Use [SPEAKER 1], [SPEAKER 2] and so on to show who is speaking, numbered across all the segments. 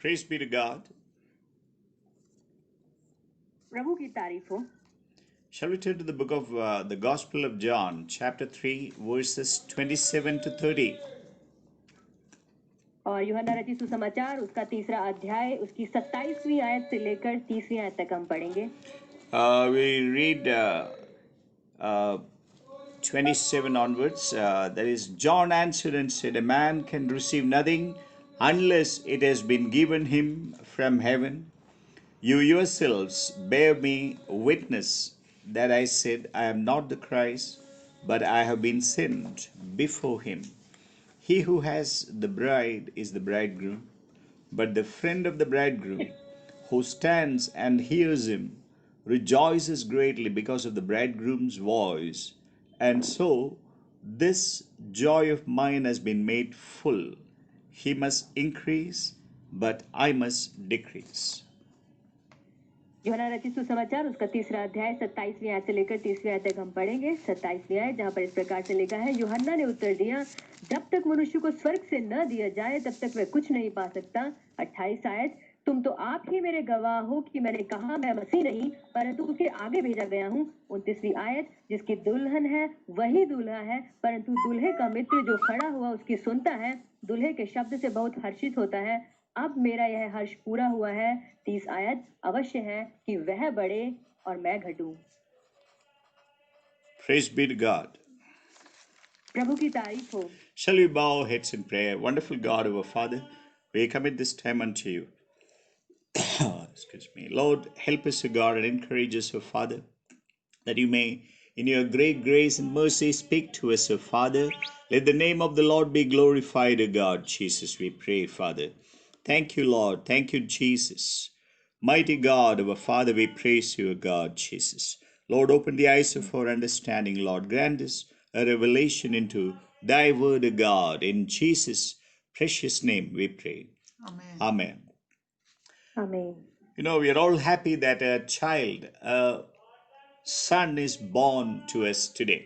[SPEAKER 1] Praise be to God.
[SPEAKER 2] प्रभु की तारीफ हो।
[SPEAKER 1] Shall we turn to the book of the Gospel of John, chapter 3, verses 27 to 30?
[SPEAKER 2] और यूहन्ना रचित सुसमाचार उसका तीसरा अध्याय उसकी 27वीं आयत से लेकर 30वीं आयत तक हम पढ़ेंगे।
[SPEAKER 1] We read 27 onwards. That is, John answered and said, A man can receive nothing unless it has been given him from heaven. You yourselves bear me witness that I said, I am not the Christ, but I have been sent before him. He who has the bride is the bridegroom, but the friend of the bridegroom, who stands and hears him, rejoices greatly because of the bridegroom's voice. And so, this joy of mine has been made full. He must increase, but I must decrease.
[SPEAKER 2] यूहन्ना रचित सुसमाचार उसका तीसरा अध्याय 27वीं आयत से लेकर 30वीं आयत तक हम पढ़ेंगे। 27वीं आयत जहाँ पर इस प्रकार से लिखा है, यूहन्ना ने उत्तर दिया, जब तक मनुष्य को स्वर्ग से न दिया जाए तब तक वह कुछ नहीं पा सकता। 28 आयत, तुम तो आप ही मेरे गवाह हो कि मैंने कहा मैं मसीह नहीं परंतु उसके आगे भेजा गया हूँ। 29वीं आयत, जिसकी दुल्हन है वही दूल्हा है, परंतु दूल्हे का मित्र जो खड़ा हुआ उसकी सुनता है, दूल्हे के शब्द से बहुत हर्षित होता है। अब मेरा यह हर्ष पूरा हुआ है। 30 आयत, अवश्य है कि वह बढ़े और मैं घटूं।
[SPEAKER 1] Praise be to God.
[SPEAKER 2] प्रभु की तारीफ हो।
[SPEAKER 1] Shall we bow our heads in prayer? Wonderful God, our Father, we commit this time unto you. Excuse me. Lord, help us, O God, and encourage us, O Father, that you may, in your great grace and mercy, speak to us, O Father. Let the name of the Lord be glorified, O God. Jesus, we pray, Father. Thank you, Lord. Thank you, Jesus. Mighty God, our Father, we praise you, O God, Jesus. Lord, open the eyes of our understanding, Lord. Grant us a revelation into thy word, O God. In Jesus' precious name we pray.
[SPEAKER 3] Amen.
[SPEAKER 1] Amen.
[SPEAKER 2] आमीन।
[SPEAKER 1] You know, we are all happy that a child, a son is born to us today.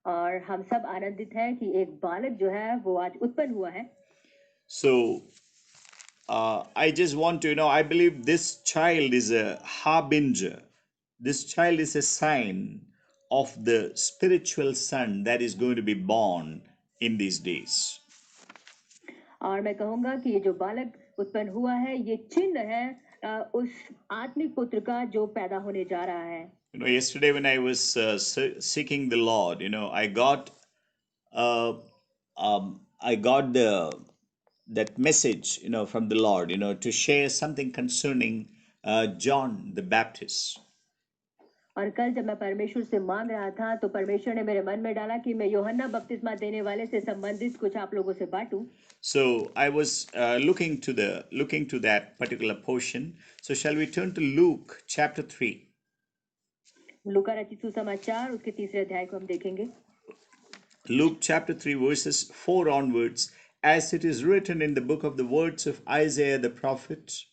[SPEAKER 2] और हम सब आनंदित हैं कि एक बालक जो है वो आज उत्पन्न हुआ है।
[SPEAKER 1] So, I just want to, I believe this child is a harbinger. This child is a sign of the spiritual son that is going to be born in these days.
[SPEAKER 2] और मैं कहूंगा कि ये जो बालक उत्पन्न हुआ है ये चिन्ह है उस आत्मिक पुत्र का जो पैदा होने जा रहा है।
[SPEAKER 1] Yesterday when I was seeking the Lord, I got that message, from the Lord, to share something concerning John the Baptist.
[SPEAKER 2] और कल जब मैं परमेश्वर से मांग रहा था तो परमेश्वर ने मेरे मन में डाला कि मैं यूहन्ना बपतिस्मा देने वाले से संबंधित कुछ आप लोगों से बांटूं।
[SPEAKER 1] So I was looking to that particular portion. So shall we turn to Luke chapter 3?
[SPEAKER 2] लूका रचित सुसमाचार उसके तीसरे अध्याय को हम देखेंगे।
[SPEAKER 1] Luke chapter 3 verses 4 onwards, as it is written in the book of the words of Isaiah the prophet,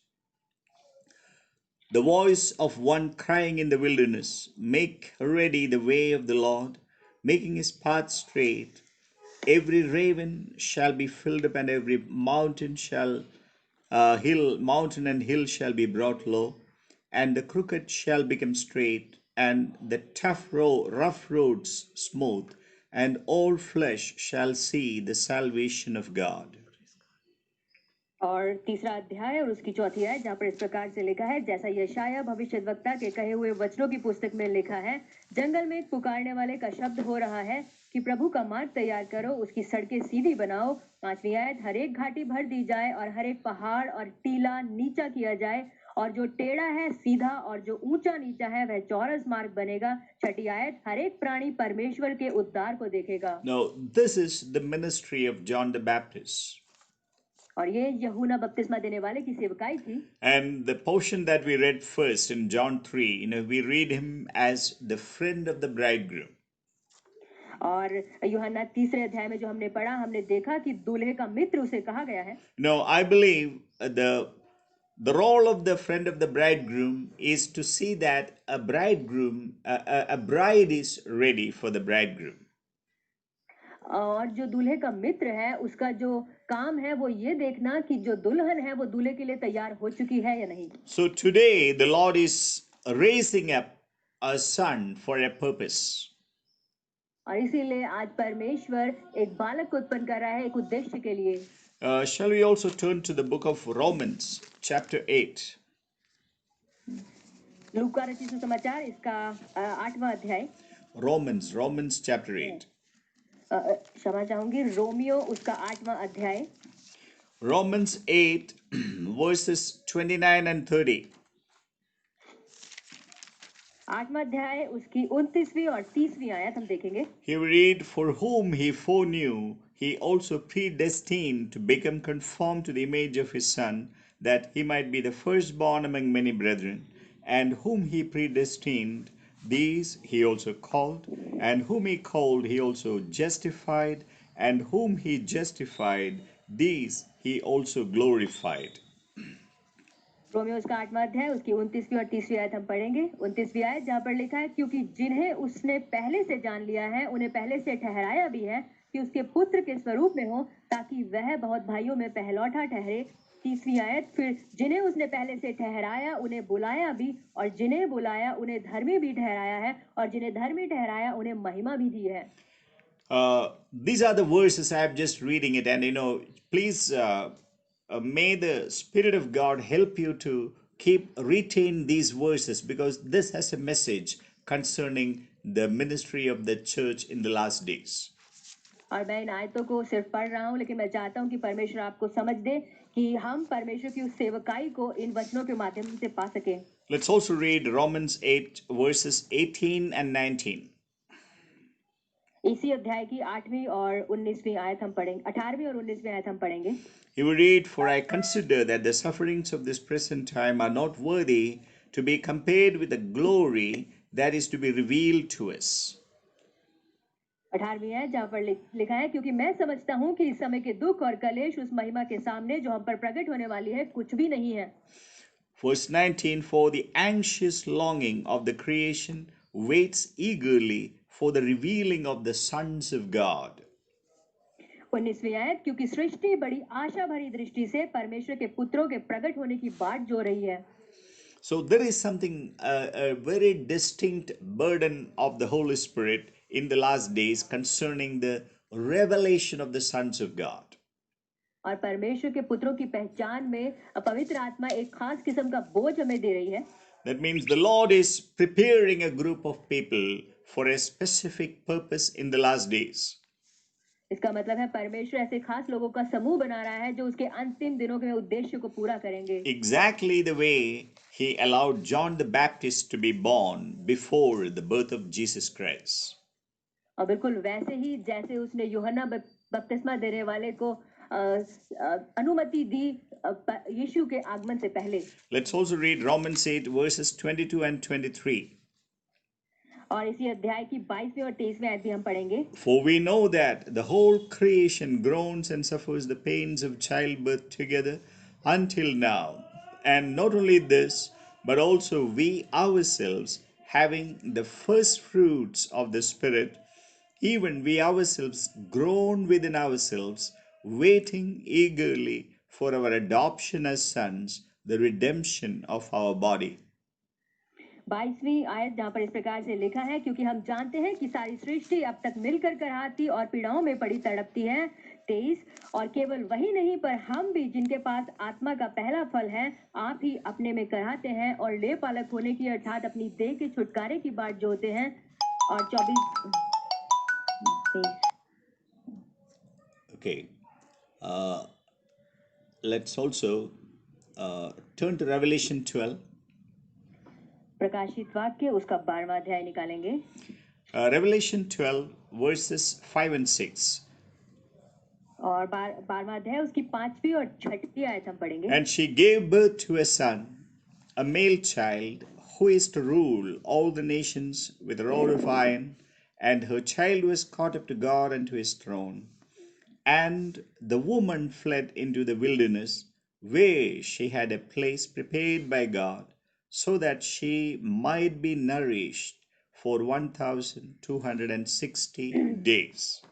[SPEAKER 1] the voice of one crying in the wilderness, make ready the way of the Lord, making his path straight. Every raven shall be filled up, and every mountain and hill shall be brought low, and the crooked shall become straight, and the rough roads smooth, and all flesh shall see the salvation of God.
[SPEAKER 2] और तीसरा अध्याय और उसकी चौथी आयत जहाँ पर इस प्रकार से लिखा है, जैसा यशायाह भविष्यद्वक्ता के कहे हुए वचनों की पुस्तक में लिखा है, जंगल में एक पुकारने वाले का शब्द हो रहा है कि प्रभु का मार्ग तैयार करो, उसकी सड़कें सीधी बनाओ। 5वीं आयत, हर एक घाटी भर दी जाए और हर एक पहाड़ और टीला नीचा किया जाए, और जो टेढ़ा है सीधा और जो ऊंचा नीचा है वह चौरस मार्ग बनेगा। 6ठी आयत, हर एक प्राणी परमेश्वर के उद्धार को देखेगा।
[SPEAKER 1] Now, this is the ministry of John the Baptist.
[SPEAKER 2] और ये यूहन्ना बपतिस्मा देने वाले की सेवकाई थी।
[SPEAKER 1] And the portion that we read first in John 3, we read him as the friend of the bridegroom.
[SPEAKER 2] और यूहन्ना तीसरे अध्याय में जो हमने पढ़ा, हमने देखा कि दूल्हे का मित्र उसे कहा गया है।
[SPEAKER 1] No, I believe the role of the friend of the bridegroom is to see that a bride is ready for the bridegroom.
[SPEAKER 2] और जो दूल्हे का मित्र है उसका जो काम है वो ये देखना कि जो दुल्हन है वो दूल्हे के लिए तैयार हो चुकी है या नहीं।
[SPEAKER 1] So today, the Lord is raising up a son for a purpose.
[SPEAKER 2] और इसीलिए आज परमेश्वर एक बालक को उत्पन्न कर रहा है एक उद्देश्य के लिए।
[SPEAKER 1] Shall we also turn to the book of Romans, chapter 8?
[SPEAKER 2] लूका रचित सुसमाचार इसका 8वां अध्याय।
[SPEAKER 1] Romans, chapter 8.
[SPEAKER 2] क्षमा चाहूंगी, रोमियो उसका 8वां अध्याय।
[SPEAKER 1] Romans 8, verses 29 and 30.
[SPEAKER 2] 8वां अध्याय उसकी 29वीं और 30वीं आयत हम देखेंगे।
[SPEAKER 1] Here we read, For whom he foreknew, he also predestined to become conformed to the image of his Son, that he might be the firstborn among many brethren. And whom he predestined, these he also called. And whom he called, he also justified. And whom he justified, these he also glorified.
[SPEAKER 2] Romeo उसका 8वां अध्याय उसकी 29वीं और 30वीं आयत हम पढ़ेंगे। 29वीं आयत जहाँ पर लिखा है, क्योंकि जिन्हें उसने पहले से जान लिया है उन्हें पहले से ठहराया भी है कि उसके पुत्र के स्वरूप में हो, ताकि वह बहुत भाइयों में पहलौठा ठहरे। 30वीं आयत, फिर जिन्हें उसने पहले से ठहराया उन्हें बुलाया भी, और जिन्हें बुलाया उन्हें धर्मी भी ठहराया है, और जिन्हें धर्मी ठहराया उन्हें महिमा भी दी है।
[SPEAKER 1] These are the verses I am just reading it, and please may the Spirit of God help you to keep retain these verses, because this has a message concerning the ministry of the church in the last days.
[SPEAKER 2] और मैं इन आयतों को सिर्फ पढ़ रहा हूँ, लेकिन मैं चाहता हूँ कि परमेश्वर आपको समझ दे कि हम परमेश्वर की उस सेवकाई को इन वचनों के माध्यम से पा सके।
[SPEAKER 1] Let's also read Romans 8 verses 18 and 19.
[SPEAKER 2] इसी अध्याय की 8वीं और 19वीं आयत हम पढ़ेंगे। 18वीं और 19वीं आयत हम पढ़ेंगे।
[SPEAKER 1] You will read, For I consider that the sufferings of this present time are not worthy to be compared with the glory that is to be revealed to us.
[SPEAKER 2] 18वीं आयत जहाँ पर लिखा है, क्योंकि मैं समझता हूँ कि इस समय के दुख और कलेश उस महिमा के सामने जो हम पर प्रकट होने वाली है कुछ भी नहीं है।
[SPEAKER 1] Verse 19, For the anxious longing of the creation waits eagerly for the revealing of the sons of God.
[SPEAKER 2] 19वीं आयत, क्योंकि सृष्टि बड़ी आशा भरी दृष्टि से परमेश्वर के पुत्रों के प्रकट होने की बाट जो रही है।
[SPEAKER 1] So there is something, a very distinct burden of the Holy Spirit in the last days concerning the revelation of the sons of God.
[SPEAKER 2] और परमेश्वर के पुत्रों की पहचान में पवित्र आत्मा एक खास किस्म का बोझ हमें दे रही है।
[SPEAKER 1] That means the Lord is preparing a group of people for a specific purpose in the last days.
[SPEAKER 2] इसका मतलब है परमेश्वर ऐसे खास लोगों का समूह बना रहा है जो उसके अंतिम दिनों के उद्देश्य को पूरा करेंगे।
[SPEAKER 1] Exactली the way he allowed John the Baptist to be born before the birth of Jesus Christ.
[SPEAKER 2] और बिल्कुल वैसे ही जैसे उसने यूहन्ना बपतिस्मा देने वाले को अनुमति दी यीशु के आगमन से पहले।
[SPEAKER 1] Let's also read Romans 8 verses 22 and 23.
[SPEAKER 2] और इसी अध्याय की 22वीं और 23वीं आयत भी हम पढ़ेंगे।
[SPEAKER 1] For we know that the whole creation groans and suffers the pains of childbirth together until now. And not only this, but also we ourselves, having the first fruits of the Spirit, even we ourselves groan within ourselves, waiting eagerly for our adoption as sons, the redemption of our body.
[SPEAKER 2] 22वीं आयत जहाँ पर इस प्रकार से लिखा है, क्योंकि हम जानते हैं कि सारी सृष्टि अब तक मिलकर कराहती और पीड़ाओं में पड़ी तड़पती है। 23, और केवल वही नहीं पर हम भी जिनके पास आत्मा का पहला फल है आप ही अपने में कराहते हैं और ले पालक होने की अर्थात अपनी देह के छुटकारे की बाट जोते हैं। और 24
[SPEAKER 1] Okay. Let's also turn to Revelation 12.
[SPEAKER 2] प्रकाशित वाक्य उसका 12वां अध्याय निकालेंगे।
[SPEAKER 1] Revelation 12 verses 5 and 6.
[SPEAKER 2] और 12वां अध्याय उसकी 5वीं और 6वीं आयत हम पढ़ेंगे।
[SPEAKER 1] And she gave birth to a son, a male child, who is to rule all the nations with a rod of iron, and her child was caught up to God and to his throne. And the woman fled into the wilderness, where she had a place prepared by God, so that she might be nourished for 1260 days.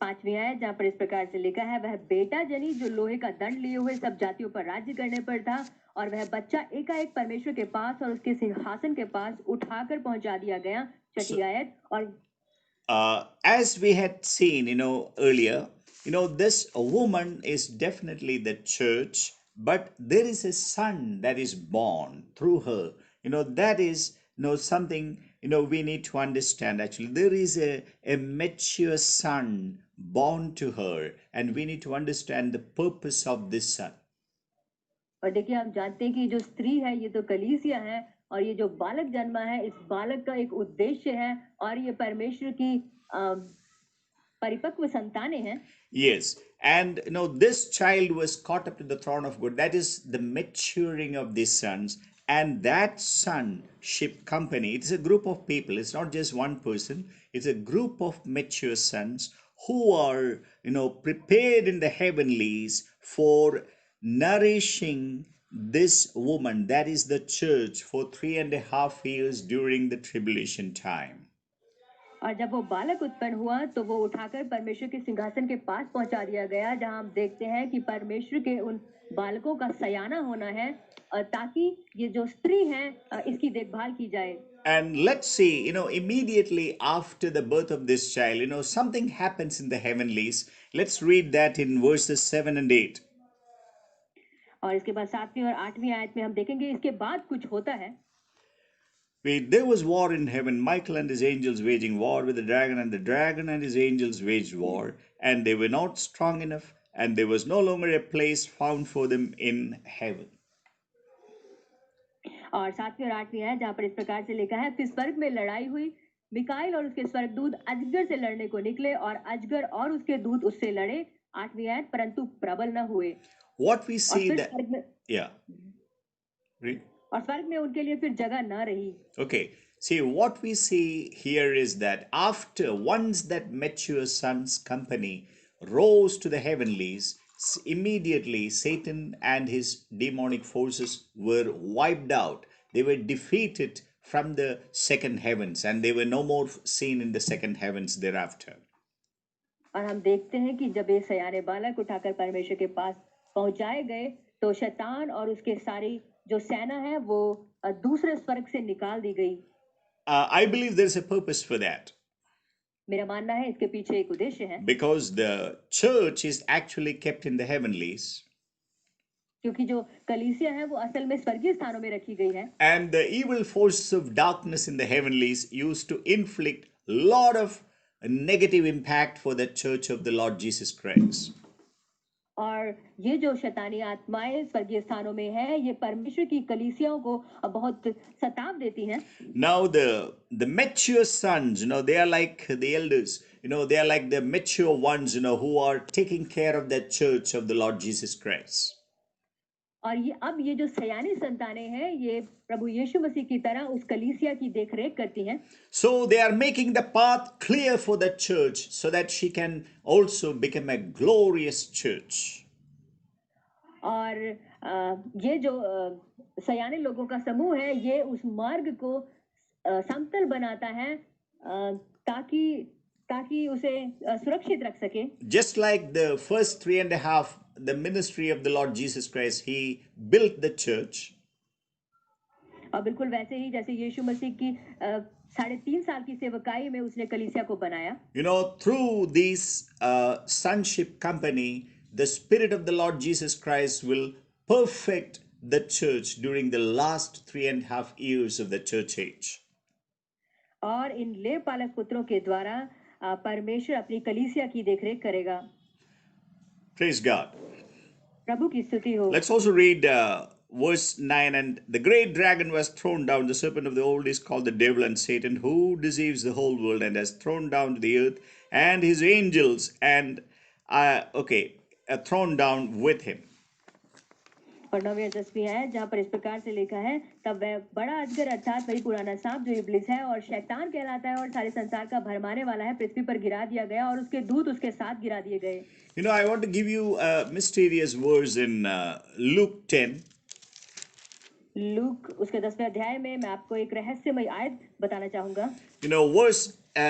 [SPEAKER 2] 5वीं आयत जहाँ पर इस प्रकार से लिखा है, वह बेटा जनी जो लोहे का दंड लिए हुए सब जातियों पर राज्य करने पर था, और वह बच्चा एकाएक परमेश्वर के पास और उसके सिंहासन के पास उठाकर पहुंचा दिया गया।
[SPEAKER 1] So,
[SPEAKER 2] 6ठी आयत। और
[SPEAKER 1] as we had seen, earlier, this woman is definitely the church, but there is a son that is born through her. That is, something, we need to understand actually. There is a mature son born to her, and we need to understand the purpose of this son.
[SPEAKER 2] और देखिए, हम जानते हैं कि जो स्त्री है ये तो कलीसिया है, और ये जो बालक जन्मा है इस बालक का एक उद्देश्य है, और ये परमेश्वर की परिपक्व संतानें हैं।
[SPEAKER 1] Yes, and this child was caught up to the throne of God. That is the maturing of these sons, and that sonship company. It's a group of people. It's not just one person. It's a group of mature sons who are prepared in the heavenlies for nourishing this woman. That is the church for 3.5 years during the tribulation time.
[SPEAKER 2] और जब वो बालक उत्पन्न हुआ तो वो उठाकर परमेश्वर के सिंहासन के पास पहुंचा दिया गया, जहां हम देखते हैं कि परमेश्वर के उन बालकों का सयाना होना है, ताकि ये जो स्त्री है इसकी देखभाल की जाए।
[SPEAKER 1] And let's see, immediately after the birth of this child, something happens in the heavenlies. Let's read that in verses 7 and 8.
[SPEAKER 2] और इसके बाद 7वीं और 8वीं आयत में हम देखेंगे इसके बाद कुछ होता है।
[SPEAKER 1] There was war in heaven, Michael and his angels waging war with the dragon, and the dragon and his angels waged war, and they were not strong enough, and there was no longer a place found for them in heaven.
[SPEAKER 2] और 7वीं और 8वीं आयत जहाँ पर इस प्रकार से लिखा है, फिर स्वर्ग में लड़ाई हुई, मिकाइल और उसके स्वर्गदूत अजगर से लड़ने को निकले, और अजगर और उसके दूत उससे लड़े। 8वीं आयत, परंतु प्रबल न हुए।
[SPEAKER 1] What we see
[SPEAKER 2] फिर
[SPEAKER 1] that,
[SPEAKER 2] स्वर्ग में
[SPEAKER 1] yeah, read.
[SPEAKER 2] और स्वर्ग में उनके लिए फिर जगह न रही।
[SPEAKER 1] Okay, see, what we see here is that once that mature son's company rose to the heavenlies, immediately Satan and his demonic forces were wiped out. They were defeated from the second heavens, and they were no more seen in the second heavens thereafter.
[SPEAKER 2] और हम देखते हैं कि जब ये सयाने बालक उठाकर परमेश्वर के पास पहुंचाए गए, तो शैतान और उसके सारी जो सेना है वो दूसरे स्वर्ग से निकाल दी गई।
[SPEAKER 1] I believe there's a purpose for that.
[SPEAKER 2] मेरा मानना है इसके पीछे एक उद्देश्य है।
[SPEAKER 1] Because the church is actually kept in the heavenlies.
[SPEAKER 2] क्योंकि जो कलीसिया है वो असल में स्वर्गीय स्थानों में रखी गई है।
[SPEAKER 1] And the evil forces of darkness in the heavenlies used to inflict a lot of negative impact for the church of the Lord Jesus Christ.
[SPEAKER 2] और ये जो शैतानी आत्माएं स्वर्गीय स्थानों में है, ये परमेश्वर की कलीसियाओं को बहुत सताव देती हैं।
[SPEAKER 1] Now the mature sons, they are like the elders. They are like the mature ones, who are taking care of the church of the Lord Jesus Christ.
[SPEAKER 2] और ये जो सयानी संतानें हैं, ये प्रभु यीशु मसीह की तरह उस कलीसिया की देखरेख करती हैं।
[SPEAKER 1] So they are making the path clear for the church so that she can also become a glorious church.
[SPEAKER 2] और ये जो सयाने लोगों का समूह है, ये उस मार्ग को समतल बनाता है, ताकि उसे सुरक्षित रख सके।
[SPEAKER 1] Just like the first 3.5, the ministry of the Lord Jesus Christ, he built the church.
[SPEAKER 2] और बिल्कुल वैसे ही जैसे यीशु मसीह की 3.5 साल की सेवकाई में उसने कलीसिया को बनाया।
[SPEAKER 1] Through this sonship company, the Spirit of the Lord Jesus Christ will perfect the church during the last 3.5 years of the church age.
[SPEAKER 2] और इन लेव पालक पुत्रों के द्वारा परमेश्वर अपनी कलीसिया की देखरेख करेगा।
[SPEAKER 1] Praise God.
[SPEAKER 2] प्रभु की स्तुति हो।
[SPEAKER 1] Let's also read verse 9. And the great dragon was thrown down, the serpent of the old is called the devil and Satan, who deceives the whole world, and has thrown down to the earth, and his angels and thrown down with him.
[SPEAKER 2] और 9वीं और 10वीं आयत जहाँ पर इस प्रकार से लिखा है, तब वह बड़ा अजगर अर्थात वही पुराना सांप जो इब्लिस है और शैतान कहलाता है और सारे संसार का भरमाने वाला है, पृथ्वी पर गिरा दिया गया, और उसके दूत उसके साथ गिरा दिए गए।
[SPEAKER 1] I want to give you a mysterious verse in Luke 10.
[SPEAKER 2] Look उसके 10वें अध्याय में मैं आपको एक रहस्यमय आयत बताना चाहूंगा।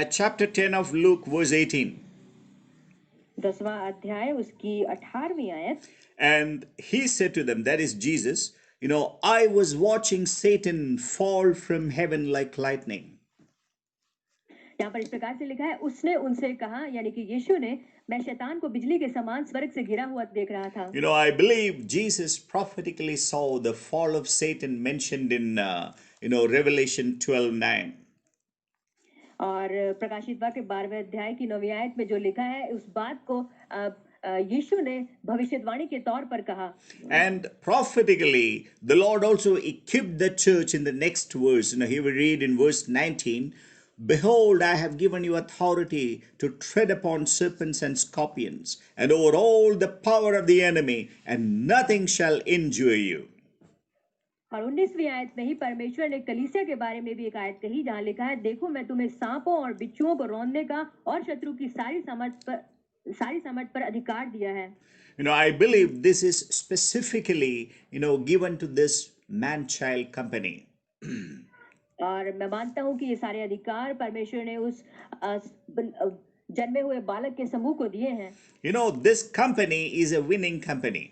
[SPEAKER 1] Chapter 10 of Luke, verse 18.
[SPEAKER 2] 10वां अध्याय उसकी 18वीं आयत।
[SPEAKER 1] And he said to them, that is Jesus, I was watching Satan fall from heaven like lightning.
[SPEAKER 2] यहाँ पर इस प्रकार से लिखा है, उसने उनसे कहा, यानी कि यीशु ने, मैं शैतान को बिजली के समान स्वर्ग से गिरा हुआ देख रहा था।
[SPEAKER 1] I believe Jesus prophetically saw the fall of Satan mentioned in, Revelation 12:9.
[SPEAKER 2] और प्रकाशित वाक्य 12वें अध्याय की 9वीं आयत में जो लिखा है, उस बात को यीशु ने भविष्यवाणी के तौर पर कहा।
[SPEAKER 1] And prophetically, the Lord also equipped the church in the next verse. Here we read in verse 19, Behold, I have given you authority to tread upon serpents and scorpions, and over all the power of the enemy, and nothing shall injure you.
[SPEAKER 2] और 19वीं आयत में ही परमेश्वर ने कलीसिया के बारे में भी एक आयत कही, जहां लिखा है, देखो मैं तुम्हें सांपों और बिच्छुओं को रौंदने का और शत्रु की सारी समझ पर अधिकार दिया है।
[SPEAKER 1] I believe this is specifically, given to this man-child company.
[SPEAKER 2] और मैं मानता हूं कि ये सारे अधिकार परमेश्वर ने उस जन्मे हुए बालक के समूह को दिए हैं।
[SPEAKER 1] This company is a winning company.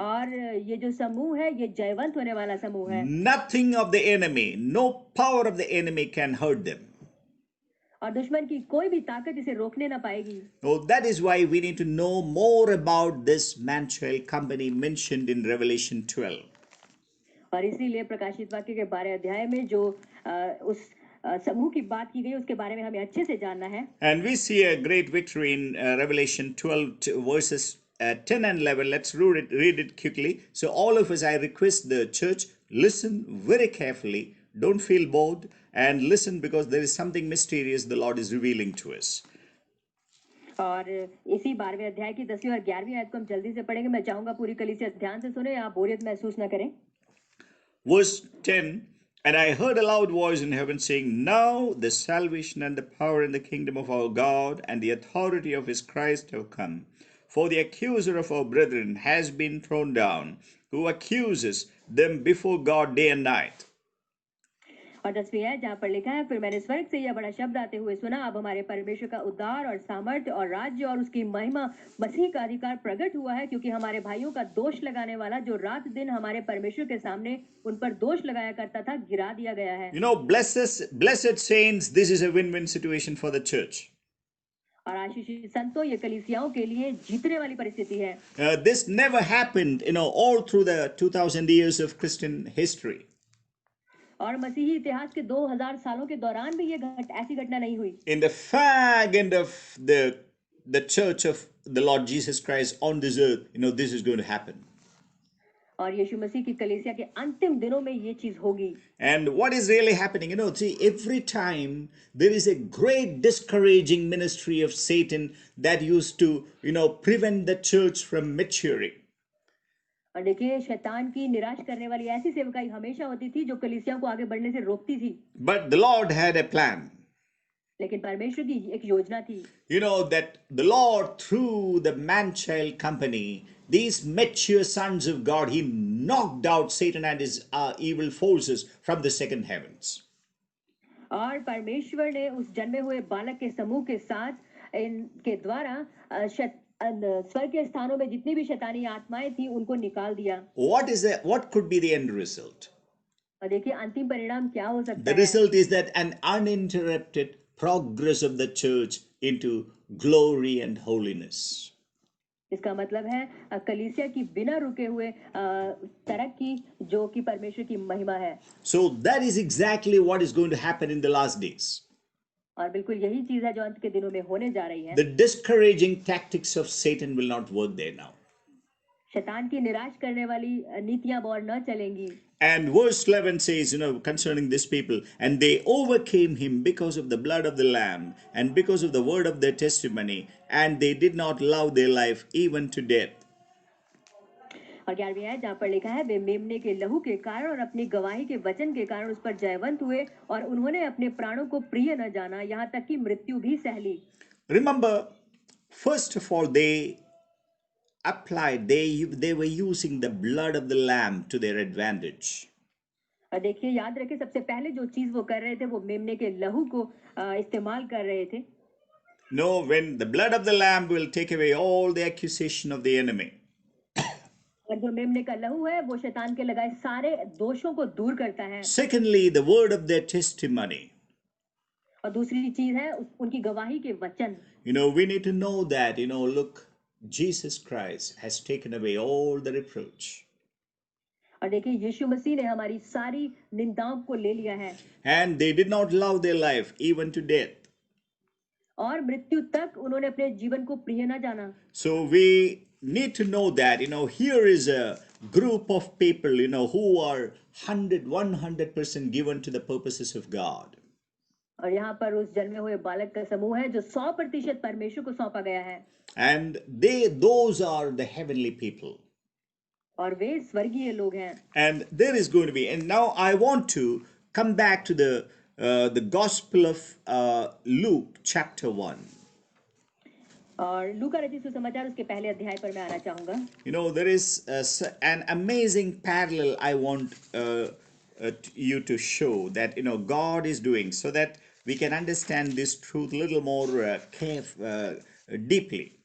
[SPEAKER 2] और ये जो समूह है, ये जयवंत होने वाला समूह है।
[SPEAKER 1] Nothing of the enemy, no power of the enemy can hurt them.
[SPEAKER 2] और दुश्मन की कोई भी ताकत इसे रोकने ना पाएगी।
[SPEAKER 1] So that is why we need to know more about this man-child company mentioned in Revelation 12.
[SPEAKER 2] और इसीलिए प्रकाशित वाक्य के 12 अध्याय में जो उस समूह की बात की गई, उसके बारे में हमें अच्छे से जानना है।
[SPEAKER 1] And we see a great victory in Revelation 12 verses 10 and 11. Let's read it quickly. So all of us, I request the church, listen very carefully. Don't feel bored and listen, because there is something mysterious the Lord is revealing to us.
[SPEAKER 2] और इसी 12वें अध्याय की 10वीं और 11वीं आयत को हम जल्दी से पढ़ेंगे। मैं चाहूंगा पूरी कलीसिया ध्यान से सुने, आप बोरियत महसूस ना करें।
[SPEAKER 1] Verse 10, And I heard a loud voice in heaven saying, Now the salvation and the power and the kingdom of our God and the authority of his Christ have come. For the accuser of our brethren has been thrown down, who accuses them before God day and night.
[SPEAKER 2] और 10वीं आयत जहाँ पर लिखा है, फिर मैंने स्वर्ग से यह बड़ा शब्द आते हुए सुना, अब हमारे परमेश्वर का उद्धार और सामर्थ्य और राज्य और उसकी महिमा मसीह का अधिकार प्रकट हुआ है, क्योंकि हमारे भाइयों का दोष लगाने वाला, जो रात दिन हमारे परमेश्वर के सामने उन पर दोष लगाया करता था, गिरा दिया गया है।
[SPEAKER 1] Blessed saints, this is a win-win situation for the church.
[SPEAKER 2] और आशीषित संतों, ये कलीसियाओं के लिए जीतने वाली परिस्थिति है।
[SPEAKER 1] This never happened, all through the 2000 years of Christian history.
[SPEAKER 2] और मसीही इतिहास के 2000 सालों के दौरान भी ये ऐसी घटना नहीं हुई।
[SPEAKER 1] In the fag end of the church of the Lord Jesus Christ on this earth, this is going to happen.
[SPEAKER 2] और यीशु मसीह की कलीसिया के अंतिम दिनों में ये चीज होगी।
[SPEAKER 1] And what is really happening, see, every time there is a great discouraging ministry of Satan that used to, prevent the church from maturing.
[SPEAKER 2] और देखिए, शैतान की निराश करने वाली ऐसी सेवकाई हमेशा होती थी जो कलीसिया को आगे बढ़ने से रोकती थी।
[SPEAKER 1] But the Lord had a plan.
[SPEAKER 2] लेकिन परमेश्वर की एक योजना थी।
[SPEAKER 1] That the Lord, through the man-child company, these mature sons of God, he knocked out Satan and his evil forces from the second heavens.
[SPEAKER 2] और परमेश्वर ने उस जन्मे हुए बालक के समूह के साथ इनके द्वारा स्वर्ग के स्थानों में जितनी भी शैतानी आत्माएं थी, उनको निकाल दिया।
[SPEAKER 1] What could be the end result?
[SPEAKER 2] और देखिए, अंतिम परिणाम क्या हो सकता है?
[SPEAKER 1] The result is that an uninterrupted progress of the church into glory and holiness.
[SPEAKER 2] इसका मतलब है कलीसिया की बिना रुके हुए तरक्की, जो कि परमेश्वर की महिमा है।
[SPEAKER 1] So that is exactly what is going to happen in the last days.
[SPEAKER 2] और बिल्कुल यही चीज है जो अंत के दिनों में होने जा रही है।
[SPEAKER 1] The discouraging tactics of Satan will not work there now.
[SPEAKER 2] शैतान की निराश करने वाली नीतियां अब और न चलेंगी।
[SPEAKER 1] And verse 11 says, concerning this people, and they overcame him because of the blood of the Lamb and because of the word of their testimony, and they did not love their life even to death.
[SPEAKER 2] और 11वीं आयत जहाँ पर लिखा है, वे मेमने के लहू के कारण और अपनी गवाही के वचन के कारण उस पर जयवंत हुए, और उन्होंने अपने प्राणों को प्रिय न जाना, यहाँ तक कि मृत्यु भी सह ली।
[SPEAKER 1] Remember, first of all, they were using the blood of the Lamb to their advantage.
[SPEAKER 2] और देखिए, याद रखें, सबसे पहले जो चीज वो कर रहे थे, वो मेमने के लहू को इस्तेमाल कर रहे थे।
[SPEAKER 1] No, when the blood of the lamb will take away all the accusation of the enemy.
[SPEAKER 2] और जो मेमने का लहू है वो शैतान के लगाए सारे दोषों को दूर करता है।
[SPEAKER 1] Secondly, the word of their testimony.
[SPEAKER 2] और दूसरी चीज है उनकी गवाही के वचन।
[SPEAKER 1] We need to know that, look, Jesus Christ has taken away all the reproach.
[SPEAKER 2] और देखिए यीशु मसीह ने हमारी सारी निंदाओं को ले लिया है।
[SPEAKER 1] And they did not love their life even to death.
[SPEAKER 2] और मृत्यु तक उन्होंने अपने जीवन को प्रिय न जाना।
[SPEAKER 1] So we need to know that, here is a group of people, who are 100% given to the purposes of God.
[SPEAKER 2] और यहाँ पर उस जन्मे हुए बालक का समूह है जो 100% परमेश्वर को सौंपा गया है।
[SPEAKER 1] And those are the heavenly people.
[SPEAKER 2] और वे स्वर्गीय लोग हैं।
[SPEAKER 1] And there is going to be, and now I want to come back to the Gospel of Luke chapter 1.
[SPEAKER 2] और लूका रचित सुसमाचार उसके पहले अध्याय पर मैं आना चाहूंगा।
[SPEAKER 1] There is an amazing parallel I want you to show that God is doing, so that we can understand this truth a little more deeply.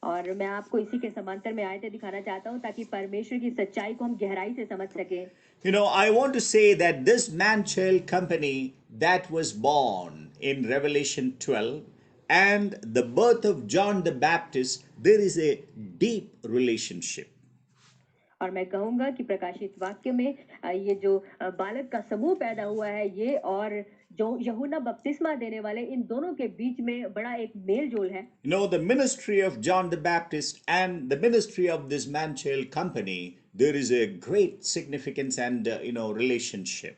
[SPEAKER 2] और मैं आपको इसी के समांतर में आयतें दिखाना चाहता हूं ताकि परमेश्वर की सच्चाई को हम गहराई से समझ सकें।
[SPEAKER 1] I want to say that this man-child company that was born in Revelation 12 and the birth of John the Baptist, there is a deep relationship.
[SPEAKER 2] और मैं कहूंगा कि प्रकाशित वाक्य में ये जो बालक का समूह पैदा हुआ है ये और जो यूहन्ना बपतिस्मा देने वाले इन दोनों के बीच में बड़ा एक मेल जोल है।
[SPEAKER 1] The ministry of John the Baptist and the ministry of this man-child company, there is a great significance and relationship.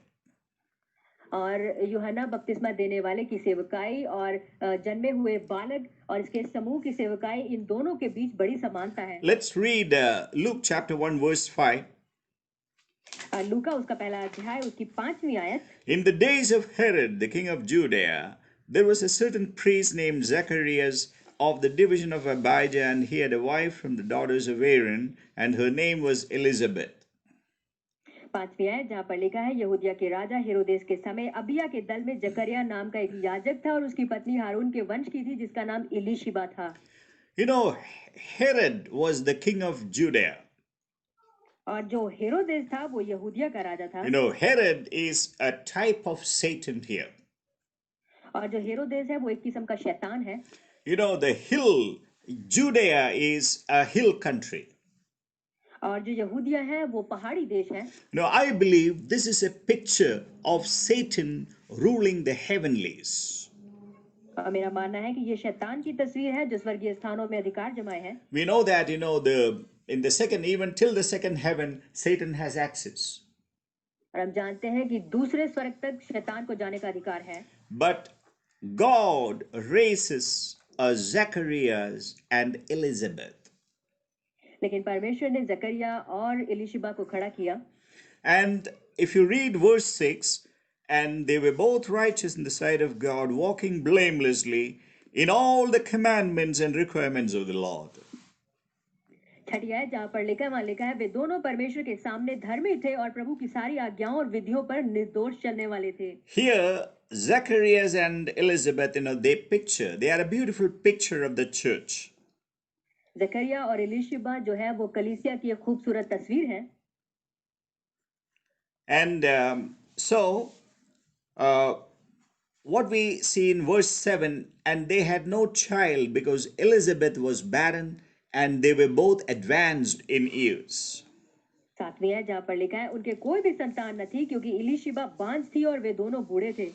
[SPEAKER 2] और यूहन्ना बपतिस्मा देने वाले की सेवकाई और जन्मे हुए बालक और इसके समूह की सेवकाई इन दोनों के बीच बड़ी समानता है।
[SPEAKER 1] Let's read Luke chapter 1 verse 5.
[SPEAKER 2] लूका उसका पहला अध्याय उसकी 5वीं आयत।
[SPEAKER 1] In the days of Herod, the king of Judea, there was a certain priest named Zacharias of the division of Abijah, and he had a wife from the daughters of Aaron, and her name was Elizabeth.
[SPEAKER 2] 5वीं आयत जहाँ पर लिखा है यहूदिया के राजा हेरोदेस के समय अबिया के दल में जकरिया नाम का एक याजक था और उसकी पत्नी हारून के वंश की थी जिसका नाम इलीशिबा था।
[SPEAKER 1] Herod was the king of Judea.
[SPEAKER 2] और जो हेरोदेस था वो यहूदिया का राजा था।
[SPEAKER 1] Herod is a type of Satan here.
[SPEAKER 2] और जो हेरोदेस है वो एक किस्म का शैतान है।
[SPEAKER 1] The hill, Judea is a hill country.
[SPEAKER 2] और जो यहूदिया है वो पहाड़ी देश है।
[SPEAKER 1] I believe this is a picture of Satan ruling the heavenlies.
[SPEAKER 2] मेरा मानना है कि ये शैतान की तस्वीर है जो स्वर्गीय स्थानों में अधिकार जमाए है।
[SPEAKER 1] We know that in the second, even till the second heaven, Satan has access.
[SPEAKER 2] और हम जानते हैं कि दूसरे स्वर्ग तक शैतान को जाने का अधिकार है।
[SPEAKER 1] But God raises a Zacharias and Elizabeth.
[SPEAKER 2] लेकिन परमेश्वर ने जकरिया और इलीशिबा को खड़ा किया।
[SPEAKER 1] And if you read verse 6, and they were both righteous in the sight of God, walking blamelessly in all the commandments and requirements of the Lord.
[SPEAKER 2] छठी आयत जहाँ पर लिखा है वहाँ लिखा है वे दोनों परमेश्वर के सामने धर्मी थे और प्रभु की सारी आज्ञाओं और विधियों पर निर्दोष चलने वाले थे।
[SPEAKER 1] Here Zacharias and Elizabeth, they are a beautiful picture of the church.
[SPEAKER 2] जकरिया और इलीशिबा जो है वो कलीसिया की एक खूबसूरत तस्वीर है।
[SPEAKER 1] And what we see in verse 7, and they had no child because Elizabeth was barren and they were both advanced in years.
[SPEAKER 2] 7वीं है जहाँ पर लिखा है उनके कोई भी संतान न थी क्योंकि इलीशिबा बांझ थी और वे दोनों बूढ़े थे।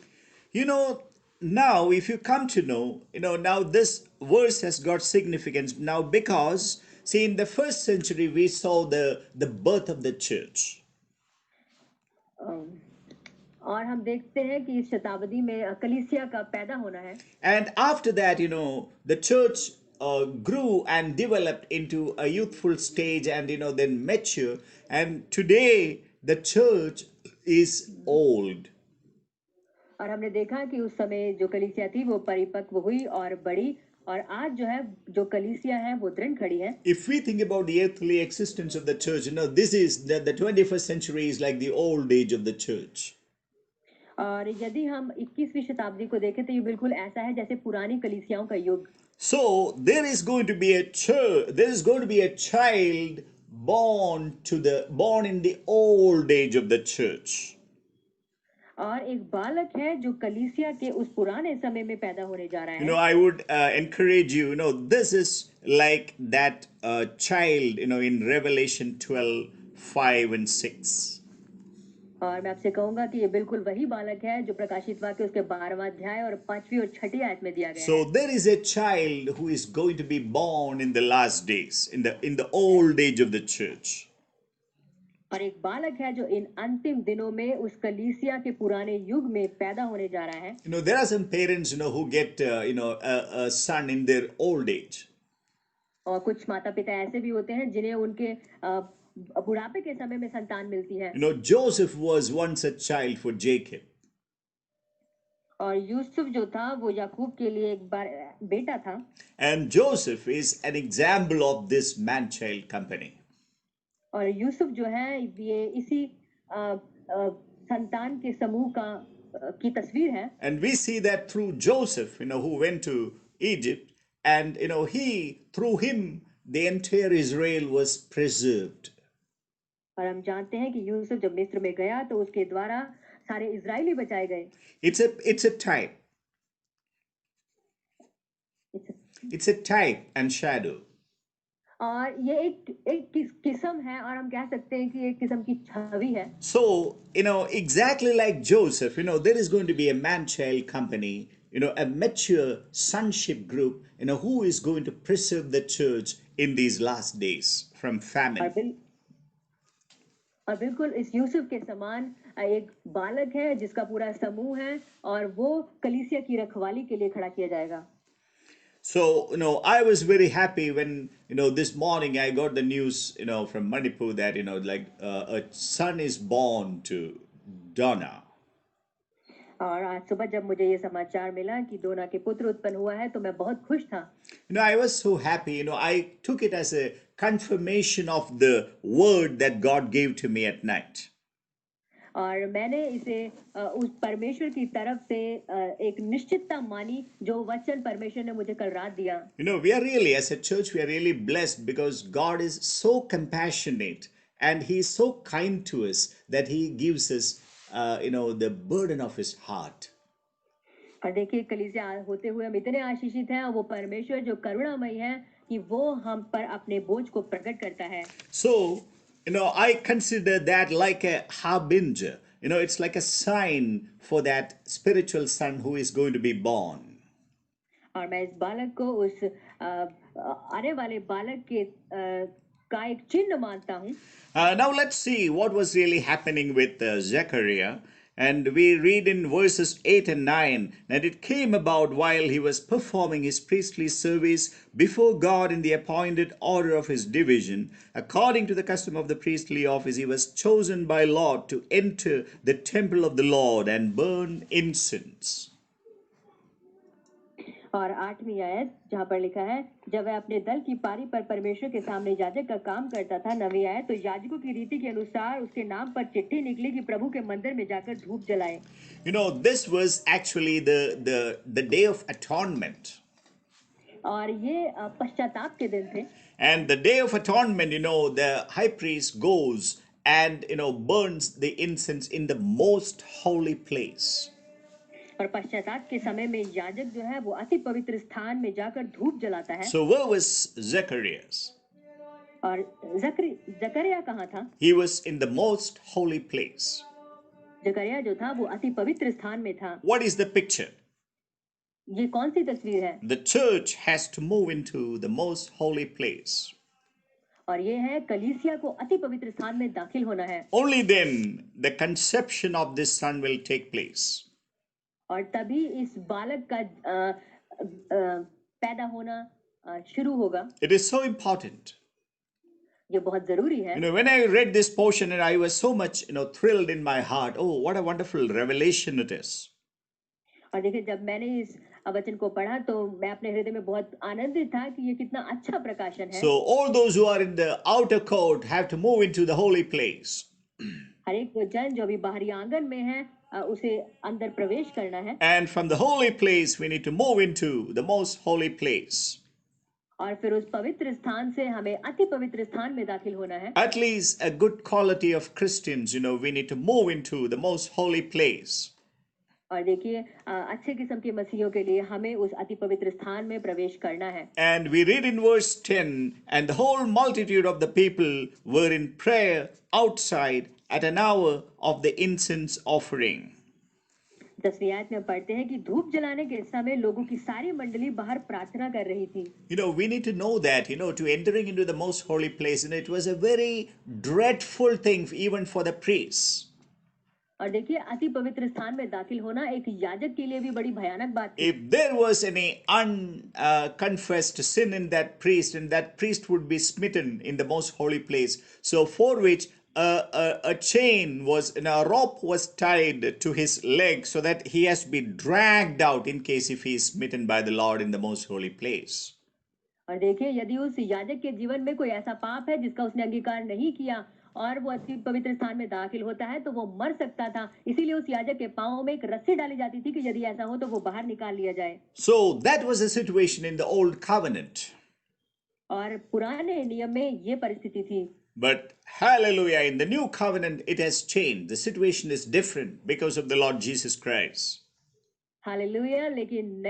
[SPEAKER 1] Now if you come to know, now this verse has got significance now because see in the first century we saw the birth of the church.
[SPEAKER 2] और हम देखते हैं कि इस शताब्दी में कलीसिया का पैदा होना है।
[SPEAKER 1] And after that, the church grew and developed into a youthful stage and then mature, and today the church is old.
[SPEAKER 2] और हमने देखा कि उस समय जो कलीसिया थी वो परिपक्व हुई और बड़ी और आज जो है जो कलीसिया है वो दृढ़ खड़ी है।
[SPEAKER 1] If we think about the earthly existence of the church, this is the 21st century is like the old age of the church.
[SPEAKER 2] और यदि हम 21वीं शताब्दी को देखें तो ये बिल्कुल ऐसा है जैसे पुरानी कलीसियाओं का युग।
[SPEAKER 1] So there is going to be a church, there is going to be a child born in the old age of the church.
[SPEAKER 2] और एक बालक है जो कलीसिया के उस पुराने समय में पैदा होने जा रहा
[SPEAKER 1] You
[SPEAKER 2] है।
[SPEAKER 1] know, I would encourage you, this is like that child, in Revelation 12, 5 and 6.
[SPEAKER 2] और मैं आपसे कहूंगा कि ये बिल्कुल वही बालक है जो प्रकाशित वाक्य उसके 12वां अध्याय और 5वीं और 6ठी आयत में दिया गया
[SPEAKER 1] So
[SPEAKER 2] है।
[SPEAKER 1] there is a child who is going to be born in the last days, in the old age of the church.
[SPEAKER 2] और एक बालक है जो इन अंतिम दिनों में उस कलीसिया के पुराने युग में पैदा होने जा रहा है।
[SPEAKER 1] There are some parents, who get, a son in their old age.
[SPEAKER 2] और कुछ माता पिता ऐसे भी होते हैं जिन्हें उनके बुढ़ापे के समय में संतान मिलती है।
[SPEAKER 1] Joseph was once a child for Jacob.
[SPEAKER 2] और यूसुफ जो था वो याकूब के लिए एक बार बेटा था।
[SPEAKER 1] And Joseph is an example of this man-child company.
[SPEAKER 2] और यूसुफ जो है ये इसी संतान के समूह की तस्वीर है।
[SPEAKER 1] And we see that through Joseph, who went to Egypt, and through him, the entire Israel was preserved.
[SPEAKER 2] और हम जानते हैं कि यूसुफ जब मिस्र में गया तो उसके द्वारा सारे इजरायली बचाए गए।
[SPEAKER 1] It's a type. It's a type and shadow.
[SPEAKER 2] और ये एक किस्म है और हम कह सकते हैं कि एक किस्म की छवि है।
[SPEAKER 1] So, exactly like Joseph, there is going to be a man-child company, a mature sonship group, who is going to preserve the church in these last days from famine.
[SPEAKER 2] और बिल्कुल इस यूसुफ के समान एक बालक है जिसका पूरा समूह है और वो कलीसिया की रखवाली के लिए खड़ा किया जाएगा।
[SPEAKER 1] So, I was very happy when, this morning I got the news, from Manipur that, like a son is born to Donna.
[SPEAKER 2] और आज सुबह जब मुझे ये समाचार मिला कि डोना के पुत्र उत्पन्न हुआ है तो मैं बहुत खुश था।
[SPEAKER 1] I was so happy, I took it as a confirmation of the word that God gave to me at night.
[SPEAKER 2] और मैंने इसे उस परमेश्वर की तरफ से एक निश्चितता मानी जो वचन परमेश्वर ने मुझे कल रात दिया।
[SPEAKER 1] We are really, as a church, we are really blessed because God is so compassionate and He is so kind to us that He gives us, the burden of His heart.
[SPEAKER 2] और देखिए कलीसिया होते हुए हम इतने आशीषित हैं और वो परमेश्वर जो करुणामयी है कि वो हम पर अपने बोझ को प्रकट करता है।
[SPEAKER 1] So, I consider that like a harbinger. It's like a sign for that spiritual son who is going to be born.
[SPEAKER 2] और मैं इस बालक को उस आने वाले बालक के का एक चिन्ह मानता हूँ।
[SPEAKER 1] Now let's see what was really happening with Zechariah. And we read in verses 8 and 9 that it came about while he was performing his priestly service before God in the appointed order of his division, according to the custom of the priestly office, he was chosen by Lord to enter the temple of the Lord and burn incense.
[SPEAKER 2] और 8वीं आयत जहाँ पर लिखा है जब वह अपने दल की पारी पर परमेश्वर के सामने याजक का काम करता था। 9वीं आयत तो याजकों की रीति के अनुसार उसके नाम पर चिट्ठी निकली कि प्रभु के मंदिर में जाकर धूप जलाए।
[SPEAKER 1] This was actually the day of atonement.
[SPEAKER 2] और ये पश्चाताप के दिन थे।
[SPEAKER 1] And the day of atonement, the high priest goes and burns the incense in the most holy place.
[SPEAKER 2] और पश्चाताप के समय में याजक जो है वो अति पवित्र स्थान में जाकर धूप जलाता है।
[SPEAKER 1] So where was Zacharias?
[SPEAKER 2] और जकरिया कहाँ था?
[SPEAKER 1] He was in the most holy place.
[SPEAKER 2] जकरिया जो था वो अति पवित्र स्थान में था।
[SPEAKER 1] What is the picture?
[SPEAKER 2] ये कौन सी तस्वीर है?
[SPEAKER 1] The church has to move into the most holy place.
[SPEAKER 2] और ये है कलीसिया को अति पवित्र स्थान में दाखिल होना है।
[SPEAKER 1] Only then the conception of this son will take place.
[SPEAKER 2] और तभी इस बालक का पैदा होना शुरू होगा।
[SPEAKER 1] It is so important.
[SPEAKER 2] ये बहुत जरूरी है।
[SPEAKER 1] When I read this portion and I was so much, thrilled in my heart. Oh, what a wonderful revelation it is.
[SPEAKER 2] और देखिए जब मैंने इस वचन को पढ़ा तो मैं अपने हृदय में बहुत आनंदित था कि ये कितना अच्छा प्रकाशन है।
[SPEAKER 1] So all those who are in the outer court have to move into the holy place.
[SPEAKER 2] हर एक जन जो अभी बाहरी आंगन में है उसे अंदर प्रवेश करना है,
[SPEAKER 1] And from the holy place, we need to move into the most holy place.
[SPEAKER 2] और फिर उस पवित्र स्थान से हमें अति पवित्र स्थान में दाखिल होना है।
[SPEAKER 1] At least a good quality of Christians, we need to move into the most holy place.
[SPEAKER 2] और देखिए अच्छे किस्म के मसीहियों के लिए हमें उस अति पवित्र स्थान में प्रवेश करना है।
[SPEAKER 1] And we read in verse 10, and the whole multitude of the people were in prayer outside at an hour of the incense offering.
[SPEAKER 2] 10वीं आयत में पढ़ते हैं कि धूप जलाने के समय लोगों की सारी मंडली बाहर प्रार्थना कर रही थी।
[SPEAKER 1] We need to know that, to entering into the most holy place, and it was a very dreadful thing even for the priests.
[SPEAKER 2] और देखिए अति पवित्र स्थान में दाखिल होना एक याजक के लिए भी बड़ी भयानक बात थी।
[SPEAKER 1] If there was any unconfessed sin in that priest, and that priest would be smitten in the most holy place, so for which a chain was, a rope was tied to his leg, so that he has to be dragged out in case if he is smitten by the Lord in the most holy place.
[SPEAKER 2] और देखिए यदि उस याजक के जीवन में कोई ऐसा पाप है जिसका उसने अंगीकार नहीं किया और वो अति पवित्र स्थान में दाखिल होता है तो वो मर सकता था, इसीलिए उस याजक के पांव में एक रस्सी डाली जाती थी कि यदि ऐसा हो तो वो बाहर निकाल लिया जाए।
[SPEAKER 1] So that was the situation in the old covenant.
[SPEAKER 2] और पुराने नियम में ये परिस्थिति थी।
[SPEAKER 1] But hallelujah, in the new covenant it has changed. The situation is different because of the Lord Jesus Christ.
[SPEAKER 2] Hallelujah, लेकिन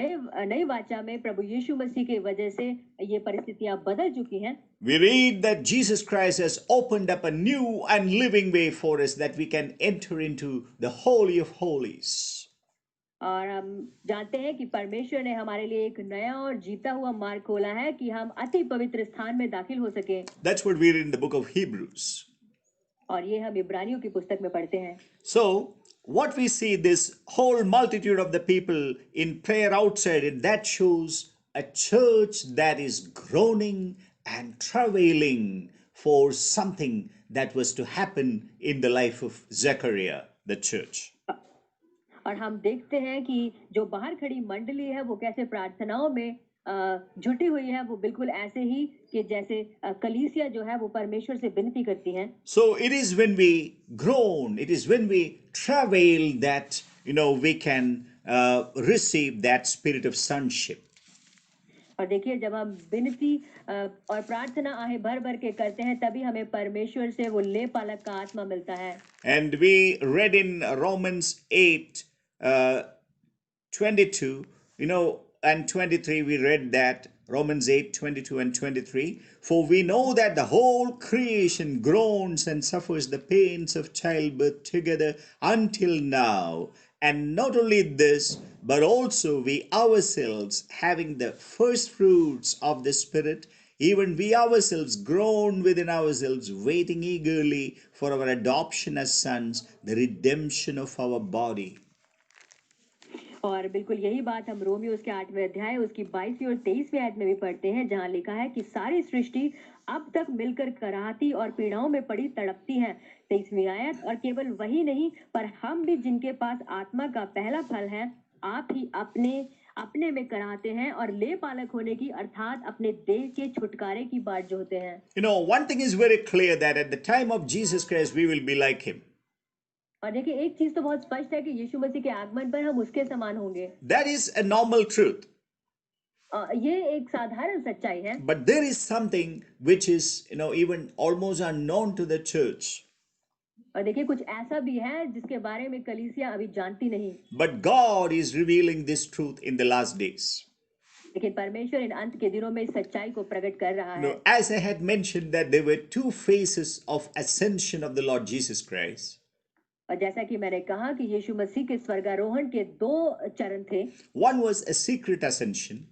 [SPEAKER 2] नई वाचा में प्रभु यीशु मसीह की वजह से ये परिस्थितियां बदल चुकी हैं।
[SPEAKER 1] We read that Jesus Christ has opened up a new and living way for us, that we can enter into the Holy of Holies.
[SPEAKER 2] और हम जानते हैं कि परमेश्वर ने हमारे लिए एक नया और जीता हुआ मार्ग खोला है कि हम अति पवित्र स्थान में दाखिल हो सके।
[SPEAKER 1] That's what we read in the book of Hebrews.
[SPEAKER 2] और ये हम इब्रानियों की पुस्तक में पढ़ते हैं।
[SPEAKER 1] So what we see, this whole multitude of the people in prayer outside it, that shows a church that is groaning and travailing for something that was to happen in the life of Zechariah, the church.
[SPEAKER 2] और हम देखते हैं कि जो बाहर खड़ी मंडली है वो कैसे प्रार्थनाओं में जुटी हुई है, वो बिल्कुल ऐसे ही कि जैसे कलीसिया जो है वो परमेश्वर से विनती करती है।
[SPEAKER 1] So it is when we groan, it is when we travail that we can receive that spirit of sonship.
[SPEAKER 2] और देखिए जब हम विनती और प्रार्थना आहे भर भर के करते हैं तभी हमें परमेश्वर से वो ले पालक का आत्मा मिलता है।
[SPEAKER 1] And we read in Romans 8 22, and 23, we read that Romans 8 22 and 23. For we know that the whole creation groans and suffers the pains of childbirth together until now. And not only this, but also we ourselves, having the first fruits of the Spirit, even we ourselves groan within ourselves, waiting eagerly for our adoption as sons, the redemption of our body.
[SPEAKER 2] और बिल्कुल यही बात हम Romeo उसके 8वें अध्याय उसकी 22वीं और 23वीं आयत में भी पढ़ते हैं, जहां लिखा है कि सारी सृष्टि अब तक मिलकर कराहती और पीड़ाओं में पड़ी तड़पती है। 23वीं आयत, और केवल वही नहीं पर हम भी जिनके पास आत्मा का पहला फल है, आप ही अपने में कराहते हैं और ले पालक होने की अर्थात अपने देह के छुटकारे की बाट जोहते हैं।
[SPEAKER 1] One thing is very clear, that at the time of Jesus Christ we will be like him.
[SPEAKER 2] और देखिए एक चीज तो बहुत स्पष्ट है कि यीशु मसीह के आगमन पर हम उसके समान होंगे।
[SPEAKER 1] That is a normal truth.
[SPEAKER 2] ये एक साधारण सच्चाई है।
[SPEAKER 1] But there is something which is, even almost unknown to the church.
[SPEAKER 2] और देखिए कुछ ऐसा भी है जिसके बारे में कलीसिया अभी जानती नहीं।
[SPEAKER 1] But God is revealing this truth in the last days.
[SPEAKER 2] लेकिन परमेश्वर इन अंत के दिनों में इस सच्चाई को प्रकट कर रहा है।
[SPEAKER 1] As I had mentioned that there were two phases of ascension of the Lord Jesus Christ.
[SPEAKER 2] और जैसा कि मैंने कहा कि यीशु मसीह के स्वर्गारोहण के 2 चरण थे।
[SPEAKER 1] One was a secret ascension.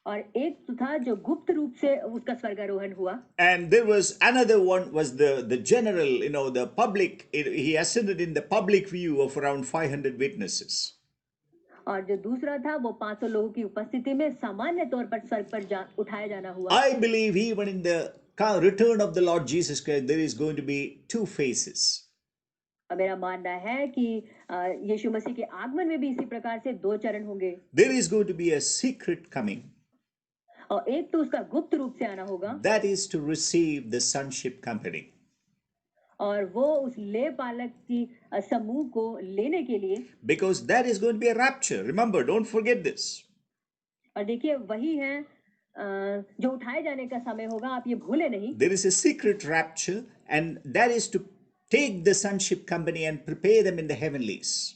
[SPEAKER 2] और एक तो था जो गुप्त रूप से उसका स्वर्गारोहण हुआ।
[SPEAKER 1] And there was another one, was the general, the public. He ascended in the public view of around 500 witnesses.
[SPEAKER 2] और जो दूसरा था वो 500 लोगों की उपस्थिति में सामान्य तौर पर स्वर्ग पर उठाया जाना हुआ।
[SPEAKER 1] I believe even in the return of the Lord Jesus Christ there is going to be two phases.
[SPEAKER 2] मेरा मानना है कि यीशु मसीह के आगमन में भी इसी प्रकार से 2 चरण होंगे।
[SPEAKER 1] There is going to be a secret coming.
[SPEAKER 2] और एक तो उसका गुप्त रूप से आना होगा।
[SPEAKER 1] That is to receive the sonship company.
[SPEAKER 2] और वो उस ले पालक की समूह को लेने के लिए,
[SPEAKER 1] because that is going to be a rapture. Remember, don't forget this.
[SPEAKER 2] और देखिए वही है जो उठाए जाने का समय होगा, आप ये भूले नहीं।
[SPEAKER 1] There is a secret rapture, and that is to take the sonship company and prepare them in the heavenlies.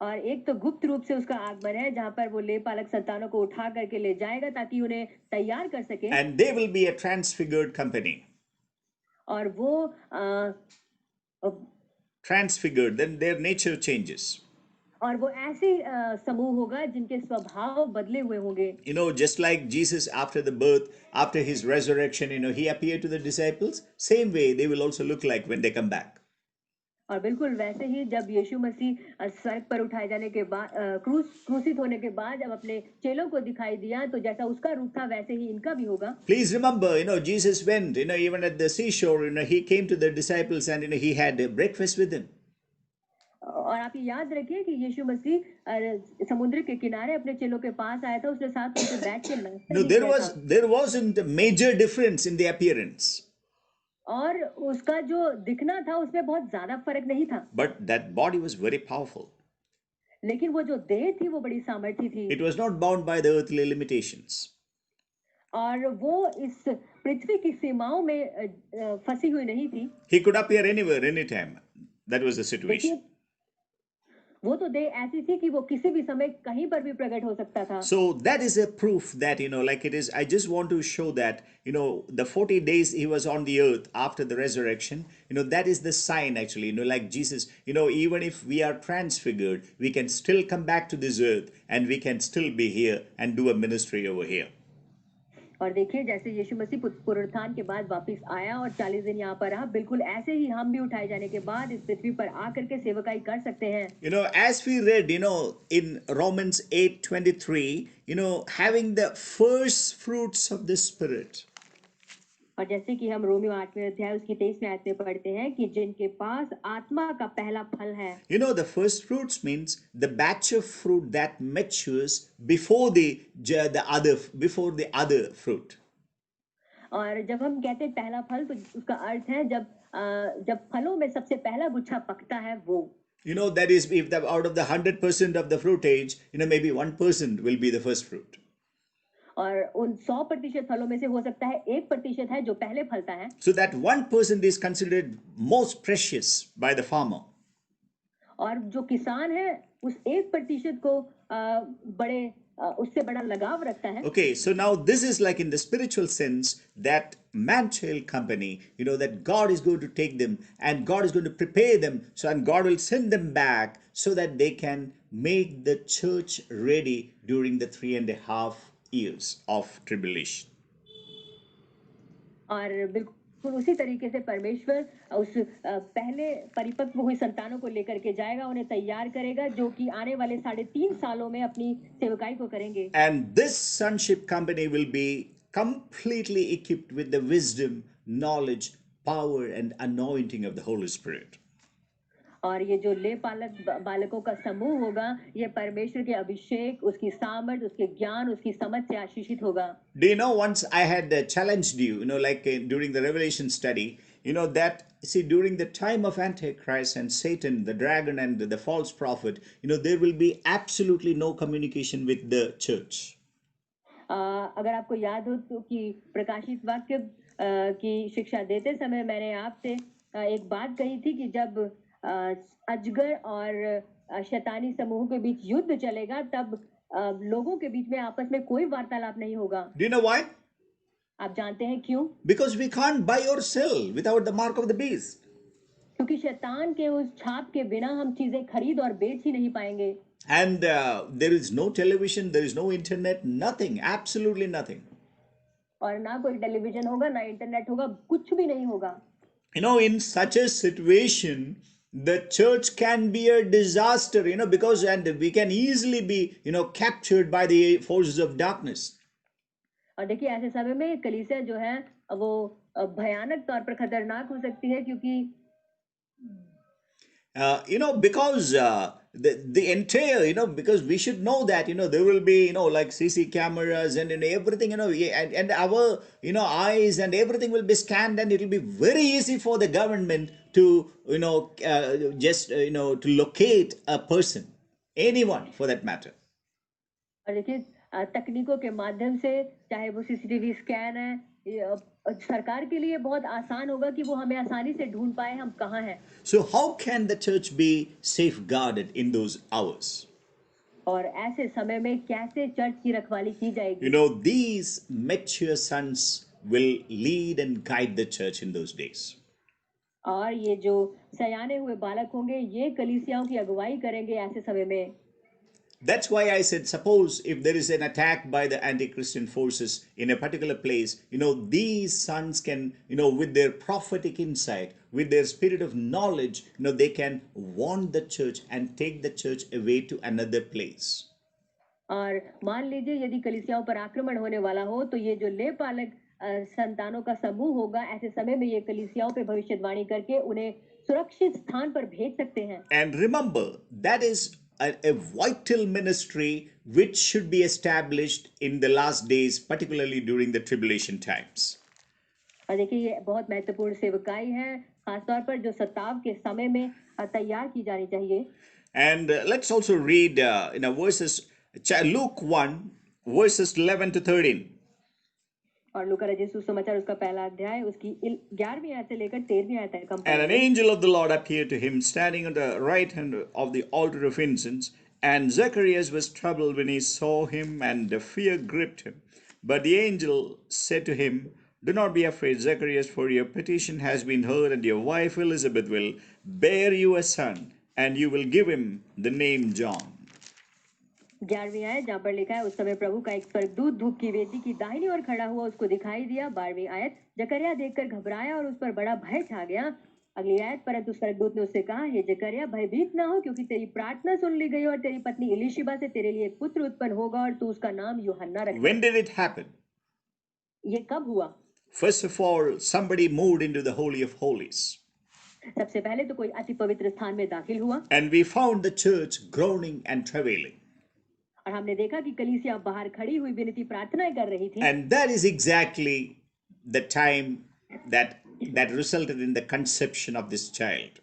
[SPEAKER 2] और एक तो गुप्त रूप से उसका आगमन है जहां पर वो ले पालक संतानों को उठा करके ले जाएगा ताकि उन्हें तैयार कर सके।
[SPEAKER 1] And they will be a transfigured company.
[SPEAKER 2] और वो अ,
[SPEAKER 1] Transfigured, then their nature changes.
[SPEAKER 2] और वो ऐसे समूह होगा जिनके स्वभाव बदले हुए होंगे।
[SPEAKER 1] You know, just like Jesus after the birth, after his resurrection, he appeared to the disciples. Same way, they will also look like when they come back.
[SPEAKER 2] और बिल्कुल वैसे ही जब यीशु मसीह स्वर्ग पर उठाए जाने के बाद क्रूसित होने के बाद जब अपने चेलों को दिखाई दिया तो जैसा उसका रूप था वैसे ही इनका भी होगा।
[SPEAKER 1] Please remember, Jesus went, even at the seashore, he came to the disciples and, he had breakfast with them.
[SPEAKER 2] और आप ये याद रखिए कि यीशु मसीह समुद्र के किनारे अपने चेलों के पास आया था, उसने साथ उनसे बैठ के नाश्ता
[SPEAKER 1] No,
[SPEAKER 2] भी
[SPEAKER 1] there
[SPEAKER 2] किया
[SPEAKER 1] was
[SPEAKER 2] था।
[SPEAKER 1] there wasn't a major difference in the appearance,
[SPEAKER 2] और उसका जो दिखना था उसमें बहुत ज्यादा फर्क नहीं था,
[SPEAKER 1] but that body was very powerful.
[SPEAKER 2] लेकिन वो जो देह थी वो बड़ी सामर्थी थी
[SPEAKER 1] It was not bound by the earthly limitations.
[SPEAKER 2] और वो इस पृथ्वी की सीमाओं में फंसी हुई नहीं थी।
[SPEAKER 1] He could appear anywhere, anytime. That was the situation.
[SPEAKER 2] देखिए वो तो देह ऐसी थी कि वो किसी भी समय कहीं पर भी प्रकट हो सकता था।
[SPEAKER 1] So that is a proof that, like it is, I just want to show that, the 40 days he was on the earth after the resurrection, that is the sign actually, like Jesus, even if we are transfigured, we can still come back to this earth and we can still be here and do a ministry over here.
[SPEAKER 2] और देखिए जैसे यीशु मसीह पुनरुत्थान के बाद वापस आया और 40 दिन यहाँ पर रहा, बिल्कुल ऐसे ही हम भी उठाए जाने के बाद इस पृथ्वी पर आकर के सेवकाई कर सकते हैं।
[SPEAKER 1] As we read, in Romans 8:23, having the first fruits of the Spirit.
[SPEAKER 2] और जैसे कि हम रोमियो 8वें अध्याय उसकी 23वें आयत में पढ़ते हैं कि जिनके पास आत्मा का पहला फल है।
[SPEAKER 1] The first fruits means the batch of fruit that matures before the other fruit.
[SPEAKER 2] और जब हम कहते हैं पहला फल तो उसका अर्थ है जब फलों में सबसे पहला गुच्छा पकता है वो।
[SPEAKER 1] That is, if out of the 100% of the fruitage, maybe 1% will be the first fruit.
[SPEAKER 2] और उन 100% फलों में से हो सकता है 1% है जो पहले फलता है।
[SPEAKER 1] So that 1% is considered most precious by the farmer.
[SPEAKER 2] और जो किसान है उस 1% को बड़े उससे बड़ा लगाव रखता है।
[SPEAKER 1] Okay, so now this is like in the spiritual sense that man-child company, that God is going to take them and God is going to prepare them, and God will send them back so that they can make the church ready during the 3.5 years of tribulation.
[SPEAKER 2] और बिल्कुल उसी तरीके से परमेश्वर उस पहले परिपक्व हुई संतानों को लेकर के जाएगा, उन्हें तैयार करेगा जो कि आने वाले 3.5 सालों में अपनी सेवकाई को करेंगे।
[SPEAKER 1] And this sonship company will be completely equipped with the wisdom, knowledge, power, and anointing of the Holy Spirit.
[SPEAKER 2] और ये जो ले बालकों का समूह होगा, ये परमेश्वर के अभिषेक, उसकी सामर्थ, उसके ज्ञान, उसकी समझ से आशीषित होगा।
[SPEAKER 1] Do you know, once I had challenged you, like during the Revelation study, that, see, during the time of Antichrist and Satan, the dragon and the false prophet, there will be absolutely no communication with the church.
[SPEAKER 2] अगर आपको याद हो तो कि प्रकाशित वाक्य की शिक्षा देते समय मैंने आपसे एक बात कही थी कि जब अजगर और शैतानी समूह के बीच युद्ध चलेगा तब लोगों के बीच में आपस में कोई वार्तालाप नहीं होगा।
[SPEAKER 1] Do you know why?
[SPEAKER 2] आप जानते हैं क्यों?
[SPEAKER 1] Because we can't buy or sell without the mark of the beast.
[SPEAKER 2] क्योंकि शैतान के उस छाप के बिना हम चीजें खरीद और बेच ही नहीं पाएंगे।
[SPEAKER 1] And there is no television, there is no internet, nothing, absolutely nothing.
[SPEAKER 2] और ना कोई टेलीविजन होगा, ना इंटरनेट होगा, कुछ भी नहीं होगा।
[SPEAKER 1] In such a situation, the church can be a disaster, because and we can easily be, captured by the forces of darkness.
[SPEAKER 2] और देखिए ऐसे समय में कलीसिया जो है वो भयानक तौर पर खतरनाक हो सकती है क्योंकि
[SPEAKER 1] Because the entire, because we should know that, there will be, like CC cameras and everything, yeah, and our, eyes and everything will be scanned, and it will be very easy for the government to, just, to locate a person, anyone for that matter.
[SPEAKER 2] और देखिए तकनीकों के माध्यम से चाहे वो CCTV scan है सरकार के लिए बहुत आसान होगा कि वो हमें आसानी से ढूंढ पाए हम कहाँ हैं
[SPEAKER 1] So how can the church be safeguarded in those hours?
[SPEAKER 2] और ऐसे समय में कैसे चर्च की रखवाली की जाएगी
[SPEAKER 1] These mature sons will lead and guide the church in those days.
[SPEAKER 2] और ये जो सयाने हुए बालक होंगे ये कलीसियाओं की अगुवाई करेंगे ऐसे समय में
[SPEAKER 1] That's why I said, suppose if there is an attack by the anti-Christian forces in a particular place, these sons can, with their prophetic insight, with their spirit of knowledge, they can warn the church and take the church away to another place.
[SPEAKER 2] और मान लीजिए यदि कलीसियाओं पर आक्रमण होने वाला हो तो ये जो ले पालक संतानों का समूह होगा ऐसे समय में ये कलीसियाओं पे भविष्यवाणी करके उन्हें सुरक्षित स्थान पर भेज सकते हैं
[SPEAKER 1] And remember, that is a vital ministry which should be established in the last days, particularly during the tribulation times.
[SPEAKER 2] और देखिए ये बहुत महत्वपूर्ण सेवकाई है खासतौर पर जो सताव के समय में तैयार की जानी चाहिए
[SPEAKER 1] And let's also read verses, Luke 1, verses 11 to 13.
[SPEAKER 2] और लूका रचित सुसमाचार उसका पहला अध्याय उसकी 11वीं आयत से लेकर 13वीं आयत तक हम
[SPEAKER 1] And an angel of the Lord appeared to him, standing on the right hand of the altar of incense. And Zacharias was troubled when he saw him, and the fear gripped him. But the angel said to him, "Do not be afraid, Zacharias, for your petition has been heard, and your wife Elizabeth will bear you a son, and you will give him the name John."
[SPEAKER 2] 11वीं आयत जहाँ पर लिखा है उस समय प्रभु का एक स्वर्गदूत धूप की वेदी की दाहिनी ओर खड़ा हुआ उसको दिखाई दिया 12वीं आयत जकरिया देखकर घबराया और उस पर बड़ा भय छा गया अगली आयत परंतु स्वर्गदूत ने उससे कहा हे जकरिया भयभीत ना हो क्योंकि तेरी प्रार्थना सुन ली गई और तेरी पत्नी इलिशिबा से तेरे लिए एक पुत्र उत्पन्न होगा और तू उसका नाम यूहन्ना रखना
[SPEAKER 1] When did it happen?
[SPEAKER 2] ये कब हुआ
[SPEAKER 1] First of all, somebody moved into the Holy of Holies.
[SPEAKER 2] सबसे पहले तो कोई अति पवित्र स्थान में दाखिल हुआ
[SPEAKER 1] And we found the church groaning and travailing.
[SPEAKER 2] और हमने देखा कि कलीसिया बाहर खड़ी हुई विनती प्रार्थनाएं कर रही थी
[SPEAKER 1] And that is exactly the time that resulted in the conception of this child.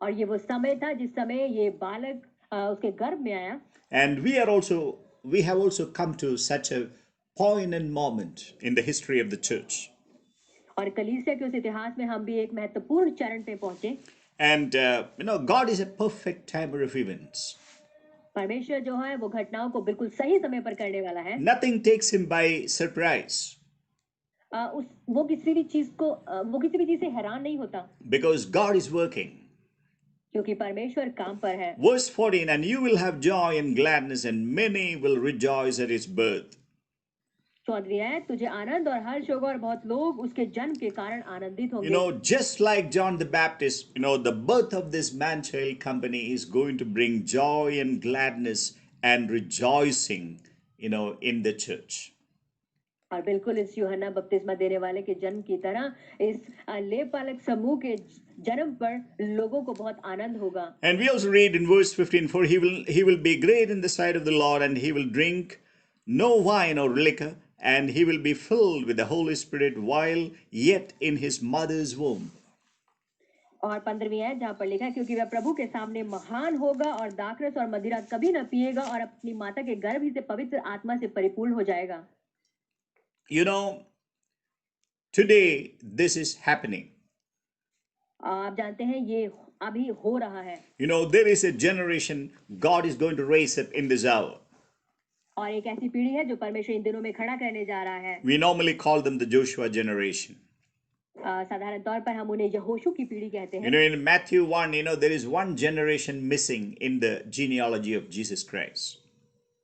[SPEAKER 2] और ये वो समय था जिस समय ये बालक उसके गर्भ में आया
[SPEAKER 1] And we have also come to such a poignant moment in the history of the church.
[SPEAKER 2] और कलीसिया के उस इतिहास में हम भी एक महत्वपूर्ण चरण पे पहुंचे
[SPEAKER 1] And God is a perfect timer of events.
[SPEAKER 2] परमेश्वर जो है वो घटनाओं को बिल्कुल सही समय पर करने वाला है
[SPEAKER 1] Nothing takes him by surprise.
[SPEAKER 2] वो किसी भी चीज से हैरान नहीं होता
[SPEAKER 1] Because God is working.
[SPEAKER 2] क्योंकि परमेश्वर काम पर है
[SPEAKER 1] Verse 14, and you will have joy and gladness, and many will rejoice at his birth.
[SPEAKER 2] 14वीं आयत तुझे आनंद और हर्ष होगा और बहुत लोग उसके जन्म के कारण आनंदित होंगे
[SPEAKER 1] Just like John the Baptist, the birth of this man-child company is going to bring joy and gladness and rejoicing, in the church.
[SPEAKER 2] और बिल्कुल इस यूहन्ना बपतिस्मा देने वाले के जन्म की तरह इस लेपालक समूह के जन्म पर लोगों को बहुत आनंद होगा
[SPEAKER 1] And we also read in verse 15, for he will be great in the sight of the Lord, and he will drink no wine or liquor, and he will be filled with the Holy Spirit while yet in his mother's womb.
[SPEAKER 2] और 15वीं आयत जहाँ पर लिखा है क्योंकि वह प्रभु के सामने महान होगा और दाखरस और मदिरा कभी न पिएगा और अपनी माता के गर्भ ही से पवित्र आत्मा से परिपूर्ण हो जाएगा
[SPEAKER 1] Today this is happening.
[SPEAKER 2] आप जानते हैं ये अभी हो रहा है
[SPEAKER 1] There is a generation God is going to raise up in this hour.
[SPEAKER 2] और एक ऐसी पीढ़ी है जो परमेश्वर इन दिनों में खड़ा करने जा रहा है
[SPEAKER 1] We normally call them the Joshua generation.
[SPEAKER 2] साधारण तौर पर हम उन्हें यहोशू की पीढ़ी कहते हैं
[SPEAKER 1] In Matthew 1, there is one generation missing in the genealogy of Jesus Christ.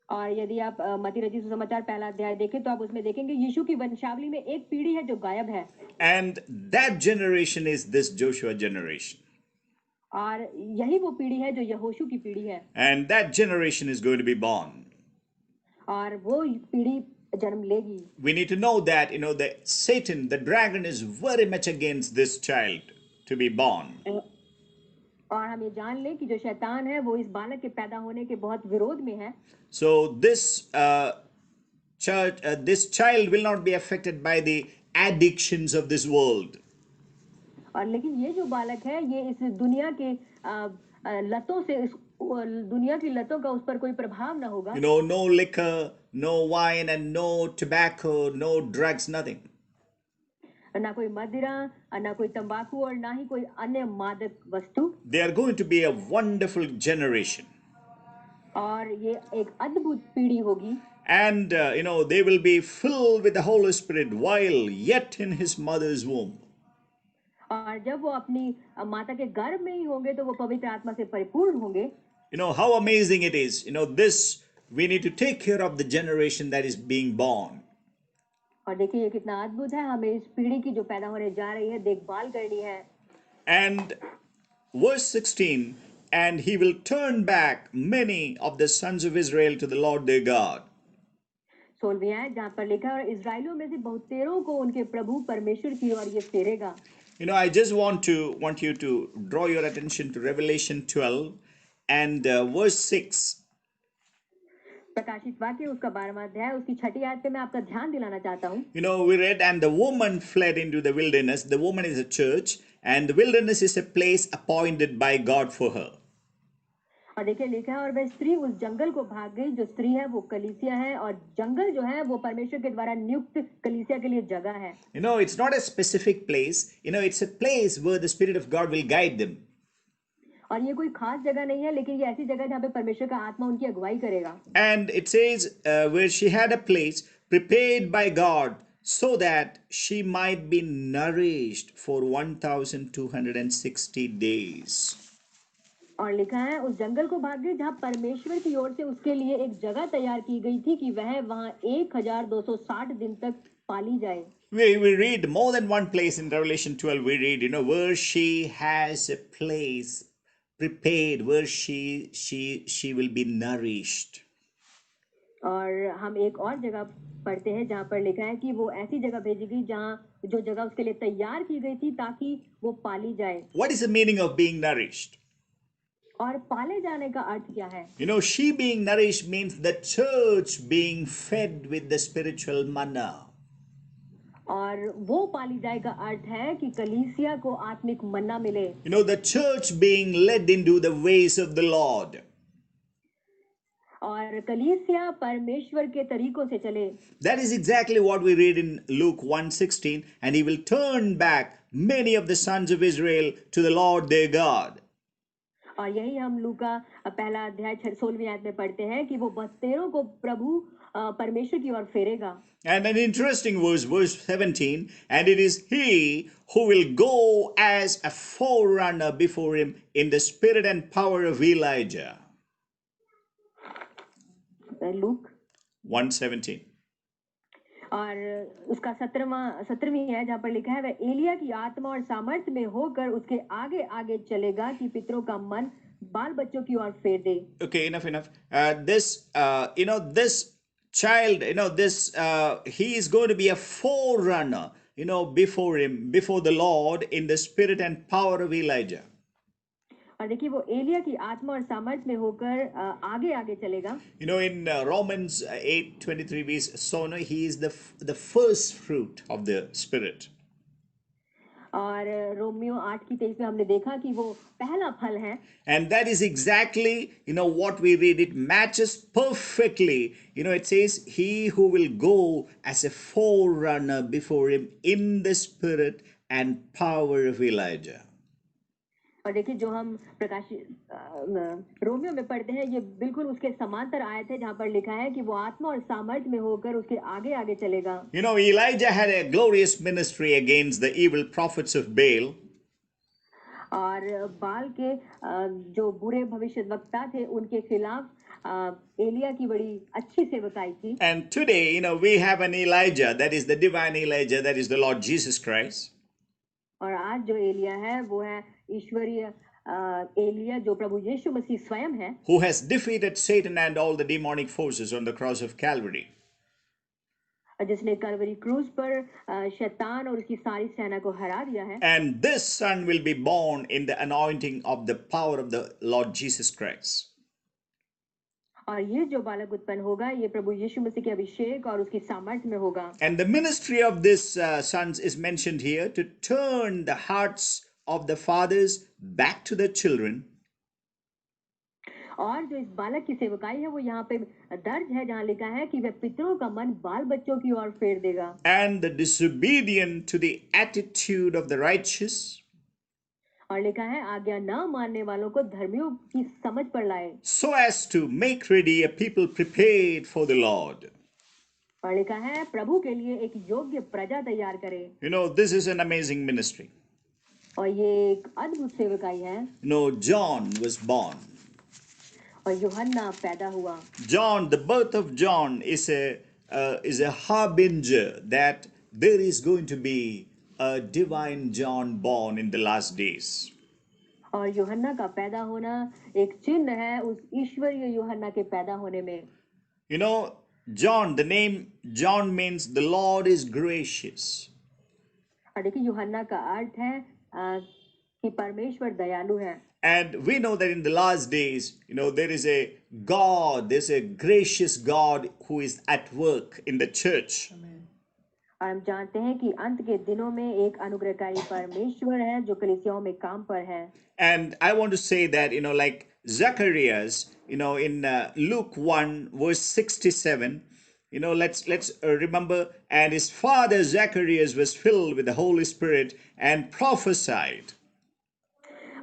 [SPEAKER 2] और यदि आप मत्ती रचित सुसमाचार पहला अध्याय देखें तो आप उसमें देखेंगे यीशु की वंशावली में एक पीढ़ी है जो गायब है
[SPEAKER 1] And that generation is this Joshua generation.
[SPEAKER 2] और यही वो पीढ़ी है जो यहोशू की पीढ़ी है
[SPEAKER 1] And that generation is going to be born.
[SPEAKER 2] और वो पीढ़ी जन्म लेगी
[SPEAKER 1] We need to know that, that Satan, the dragon, is very much against this child to be born.
[SPEAKER 2] और हम ये जान लें कि जो शैतान है वो इस बालक के पैदा होने के बहुत विरोध में है।
[SPEAKER 1] So this child will not be affected by the addictions of this world.
[SPEAKER 2] और लेकिन ये जो बालक है ये इस दुनिया के लतों से दुनिया की लतों का उस पर कोई प्रभाव ना होगा।
[SPEAKER 1] No liquor, no wine, and no tobacco, no drugs, nothing.
[SPEAKER 2] ना कोई मदिरा, ना कोई तंबाकू और ना ही कोई अन्य मादक वस्तु।
[SPEAKER 1] They are going to be a wonderful generation.
[SPEAKER 2] और ये एक अद्भुत पीढ़ी होगी।
[SPEAKER 1] And they will be filled with the Holy Spirit while yet in his mother's womb.
[SPEAKER 2] और जब वो अपनी माता के गर्भ में ही होंगे तो वो पवित्र आत्मा से परिपूर्ण होंगे।
[SPEAKER 1] How amazing it is. This we need to take care of the generation that is being born.
[SPEAKER 2] और देखिए ये कितना अद्भुत है, हमें इस पीढ़ी की जो पैदा होने जा रही है देखभाल करनी है।
[SPEAKER 1] And verse 16, and he will turn back many of the sons of Israel to the Lord their God.
[SPEAKER 2] 16वीं आयत जहाँ पर लिखा है और इजराइलियों में से बहुतेरों को उनके प्रभु परमेश्वर की ओर ये फेरेगा।
[SPEAKER 1] I just want you to draw your attention to Revelation 12 and verse 6.
[SPEAKER 2] प्रकाशित वाक्य उसका 12वां अध्याय उसकी 6ठी आयत पे मैं आपका ध्यान दिलाना चाहता हूँ।
[SPEAKER 1] We read, and the woman fled into the wilderness. The woman is a church, and the wilderness is a place appointed by God for her.
[SPEAKER 2] और देखिए लिखा है और वह स्त्री उस जंगल को भाग गई। जो स्त्री है वो कलीसिया है और जंगल जो है वो परमेश्वर के द्वारा नियुक्त कलीसिया के लिए जगह है।
[SPEAKER 1] It's not a specific place. It's a place where the Spirit of God will guide them.
[SPEAKER 2] और ये कोई खास जगह नहीं है, लेकिन ये ऐसी जगह जहाँ पे परमेश्वर का आत्मा उनकी अगुवाई करेगा।
[SPEAKER 1] And it says where she had a place prepared by God so that she might be nourished for 1260 days.
[SPEAKER 2] और लिखा है उस जंगल को भाग गई जहाँ परमेश्वर की ओर से उसके लिए एक जगह तैयार की गई थी कि वह वहाँ 1260 दिन तक पाली जाए।
[SPEAKER 1] We read more than one place in Revelation 12. We read, where she has a place prepared, where she will be nourished.
[SPEAKER 2] और हम एक और जगह पढ़ते हैं जहाँ पर लिखा है कि वो ऐसी जगह भेजी गई जहाँ जो जगह उसके लिए तैयार की गई थी ताकि वो पाली जाए।
[SPEAKER 1] What is the meaning of being nourished?
[SPEAKER 2] और पाले जाने का अर्थ क्या है?
[SPEAKER 1] She being nourished means the church being fed with the spiritual manna.
[SPEAKER 2] और वो पाली जाए का अर्थ है कि कलीसिया को आत्मिक मन्ना मिले।
[SPEAKER 1] The church being led into the ways of the Lord.
[SPEAKER 2] और कलीसिया परमेश्वर के तरीकों से चले।
[SPEAKER 1] That is exactly what we read in Luke 1:16, and he will turn back many of the sons of Israel to the Lord their God.
[SPEAKER 2] और यही हम लूका पहला अध्याय 16वीं आयत में पढ़ते हैं कि वो 72 को प्रभु परमेश्वर की ओर फेरेगा।
[SPEAKER 1] And an interesting verse 17, and it is he who will go as a forerunner before him in the spirit and power of Elijah.
[SPEAKER 2] Look
[SPEAKER 1] 1:17.
[SPEAKER 2] और उसका 17वीं है जहाँ पर लिखा है वह एलिया की आत्मा और सामर्थ्य में होकर उसके आगे आगे चलेगा कि पितरों का मन बाल बच्चों की ओर फेर दे।
[SPEAKER 1] Okay, enough. This child, he is going to be a forerunner, before him, before the Lord in the spirit and power of Elijah.
[SPEAKER 2] और देखिए वो एलिया की आत्मा और सामर्थ्य में होकर आगे आगे चलेगा।
[SPEAKER 1] In Romans 8:23 we saw he is the first fruit of the spirit.
[SPEAKER 2] और रोमियो 8:23 में हमने देखा कि वो पहला फल है।
[SPEAKER 1] And that is exactly what we read. It matches perfectly. It says he who will go as a forerunner before him in the spirit and power of Elijah.
[SPEAKER 2] और देखिए जो हम रोमियो में पढ़ते हैं ये बिल्कुल उसके समांतर आयत है जहाँ पर लिखा है कि वो आत्मा और सामर्थ्य में होकर उसके आगे आगे चलेगा।
[SPEAKER 1] Elijah had a glorious ministry against the evil prophets of Baal.
[SPEAKER 2] और बाल के जो बुरे भविष्यद्वक्ता थे उनके खिलाफ एलिया की बड़ी अच्छी सेवकाई थी।
[SPEAKER 1] And today, we have an Elijah, that is the divine Elijah, that is the Lord Jesus Christ.
[SPEAKER 2] और आज जो एलिया है वो है ईश्वरीय एलिया जो प्रभु यीशु मसीह स्वयं है।
[SPEAKER 1] Who has defeated Satan and all the demonic forces on the cross of Calvary.
[SPEAKER 2] और जिसने कलवरी क्रूज पर शैतान और उसकी सारी सेना को हरा दिया है।
[SPEAKER 1] And this son will be born in the anointing of the power of the Lord Jesus Christ.
[SPEAKER 2] और ये जो बालक उत्पन्न होगा ये प्रभु यीशु मसीह के अभिषेक और उसकी सामर्थ्य में होगा।
[SPEAKER 1] And the ministry of this sons is mentioned here to turn the hearts of the fathers back to the children.
[SPEAKER 2] और जो इस बालक की सेवकाई है वो यहाँ पे दर्ज है, जहाँ लिखा है कि वह पितरों का मन बाल बच्चों की ओर फेर देगा।
[SPEAKER 1] And the disobedient to the attitude of the righteous.
[SPEAKER 2] और लिखा है आज्ञा न मानने वालों को धर्मियों की समझ पर लाए।
[SPEAKER 1] So as to make ready a people prepared for the Lord.
[SPEAKER 2] और लिखा है प्रभु के लिए एक योग्य प्रजा तैयार करे।
[SPEAKER 1] You know, this is an amazing ministry.
[SPEAKER 2] और ये एक अद्भुत सेवकाई है।
[SPEAKER 1] You know, John was born.
[SPEAKER 2] और यूहन्ना पैदा हुआ।
[SPEAKER 1] John, the birth of John is a harbinger that there is going to be a divine John born in the last days.
[SPEAKER 2] और यूहन्ना का पैदा होना एक चिन्ह है उस ईश्वरीय यूहन्ना के पैदा होने में।
[SPEAKER 1] You know, John, the name John means the Lord is gracious.
[SPEAKER 2] और देखिए यूहन्ना का अर्थ है कि परमेश्वर दयालु है।
[SPEAKER 1] And we know that in the last days, you know, there is a God, there's a gracious God who is at work in the church.
[SPEAKER 2] और हम जानते हैं कि अंत के दिनों में एक अनुग्रहकारी परमेश्वर है जो कलीसियाओं में काम पर है।
[SPEAKER 1] And I want to say that, you know, like Zacharias, you know, in Luke 1 verse 67, you know, let's remember, and his father Zacharias was filled with the Holy Spirit and prophesied.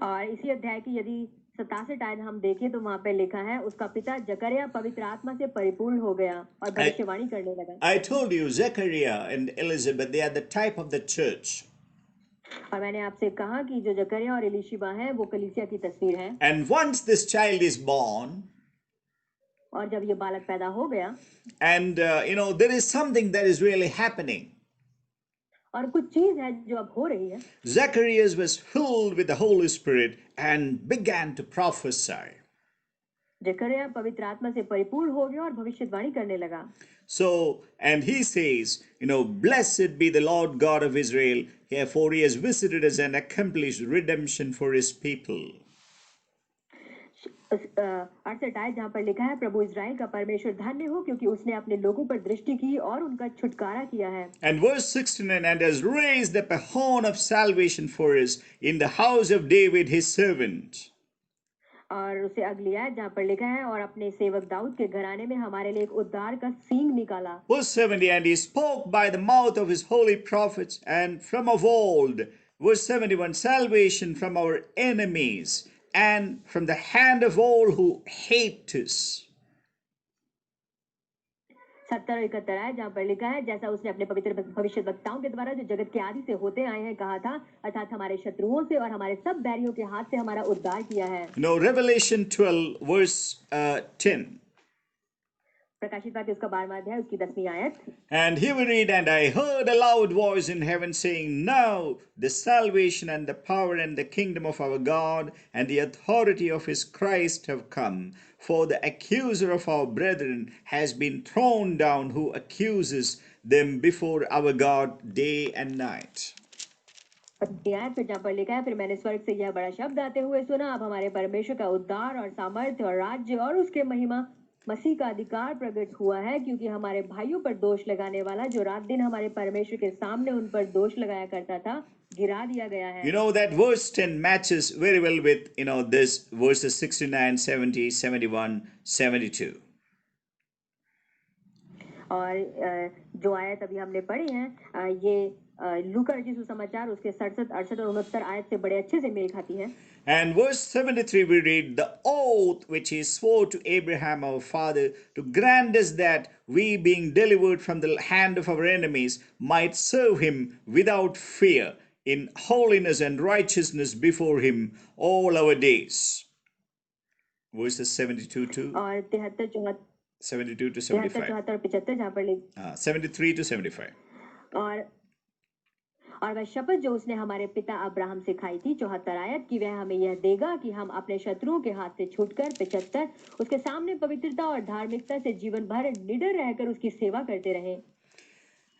[SPEAKER 2] और इसी अध्याय की यदि 67 आयत हम देखें तो वहां पे लिखा है उसका पिता जकरिया पवित्र आत्मा से परिपूर्ण हो गया और भविष्यवाणी करने लगा।
[SPEAKER 1] I told you, Zechariah and Elizabeth, they are the type of the church.
[SPEAKER 2] और मैंने आपसे कहा कि जो जकरिया और एलिशिबा हैं वो कलीसिया की तस्वीर है।
[SPEAKER 1] And once this child is born,
[SPEAKER 2] और जब ये बालक पैदा हो गया,
[SPEAKER 1] and you know, there is something that is really happening.
[SPEAKER 2] और कुछ चीज है जो अब हो रही है।
[SPEAKER 1] Zacharias was filled with the Holy Spirit and began to prophesy.
[SPEAKER 2] जकरिया पवित्र आत्मा से परिपूर्ण हो गया और भविष्यवाणी करने लगा।
[SPEAKER 1] So, and he says, you know, blessed be the Lord God of Israel, for he has visited us and accomplished redemption for his people.
[SPEAKER 2] 68 आयत जहाँ पर लिखा है प्रभु इस्राएल का परमेश्वर धन्य हो क्योंकि उसने अपने लोगों पर दृष्टि की और उनका छुटकारा किया है।
[SPEAKER 1] And verse 69, and has raised up a horn of salvation for us in the house of David his servant.
[SPEAKER 2] और उसे अगली आयत जहाँ पर लिखा है और अपने सेवक दाऊद के घराने में हमारे लिए एक उद्धार का सींग निकाला।
[SPEAKER 1] Verse 70, and he spoke by the mouth of his holy prophets and from of old. Verse 71, salvation from our enemies and from the hand of all who hate us.
[SPEAKER 2] 70 और 71 आयत जहाँ पर लिखा है जैसा उसने अपने पवित्र भविष्यद्वक्ताओं के द्वारा जो जगत के आदि से होते आए हैं कहा था, अर्थात हमारे शत्रुओं से और हमारे सब बैरियों के हाथ से हमारा उद्धार किया है।
[SPEAKER 1] You know, Revelation 12 verse 10.
[SPEAKER 2] प्रकाशित वाक्य उसका 12वां अध्याय उसकी 10वीं आयत।
[SPEAKER 1] And here we read, and I heard a loud voice in heaven saying, now the salvation and the power and the kingdom of our God and the authority of his Christ have come. For the accuser of our brethren has been thrown down, who accuses them before our God day and night.
[SPEAKER 2] फिर जहाँ पर लिखा है फिर मैंने स्वर्ग से यह बड़ा शब्द आते हुए सुना, अब हमारे परमेश्वर का उद्धार और सामर्थ्य और राज्य और उसके महिमा मसीह का अधिकार प्रकट हुआ है, क्योंकि हमारे भाइयों पर दोष लगाने वाला जो रात दिन हमारे परमेश्वर के सामने उन पर दोष लगाया करता था गिरा दिया गया है।
[SPEAKER 1] You know, that verse 10 matches very well with, you know, this verses 69, 70, 71, 72.
[SPEAKER 2] और जो आयत अभी हमने पढ़ी है ये लूका रचित सुसमाचार उसके 67, 68 और 69 आयत से बड़े अच्छे से मेल खाती है।
[SPEAKER 1] And verse 73 we read, the oath which he swore to Abraham our father to grant us that we being delivered from the hand of our enemies might serve him without fear in holiness and righteousness before him all our days. Verses 72 to
[SPEAKER 2] और 73,
[SPEAKER 1] 72 to 75.
[SPEAKER 2] 74, 75 जहाँ पर
[SPEAKER 1] 73 to 75.
[SPEAKER 2] और वह शपथ जो उसने हमारे पिता अब्राहम से खाई थी 74 आयत कि वह हमें यह देगा कि हम अपने शत्रुओं के हाथ से छूटकर 75 उसके सामने पवित्रता और धार्मिकता से जीवन भर निडर रहकर उसकी सेवा करते रहें।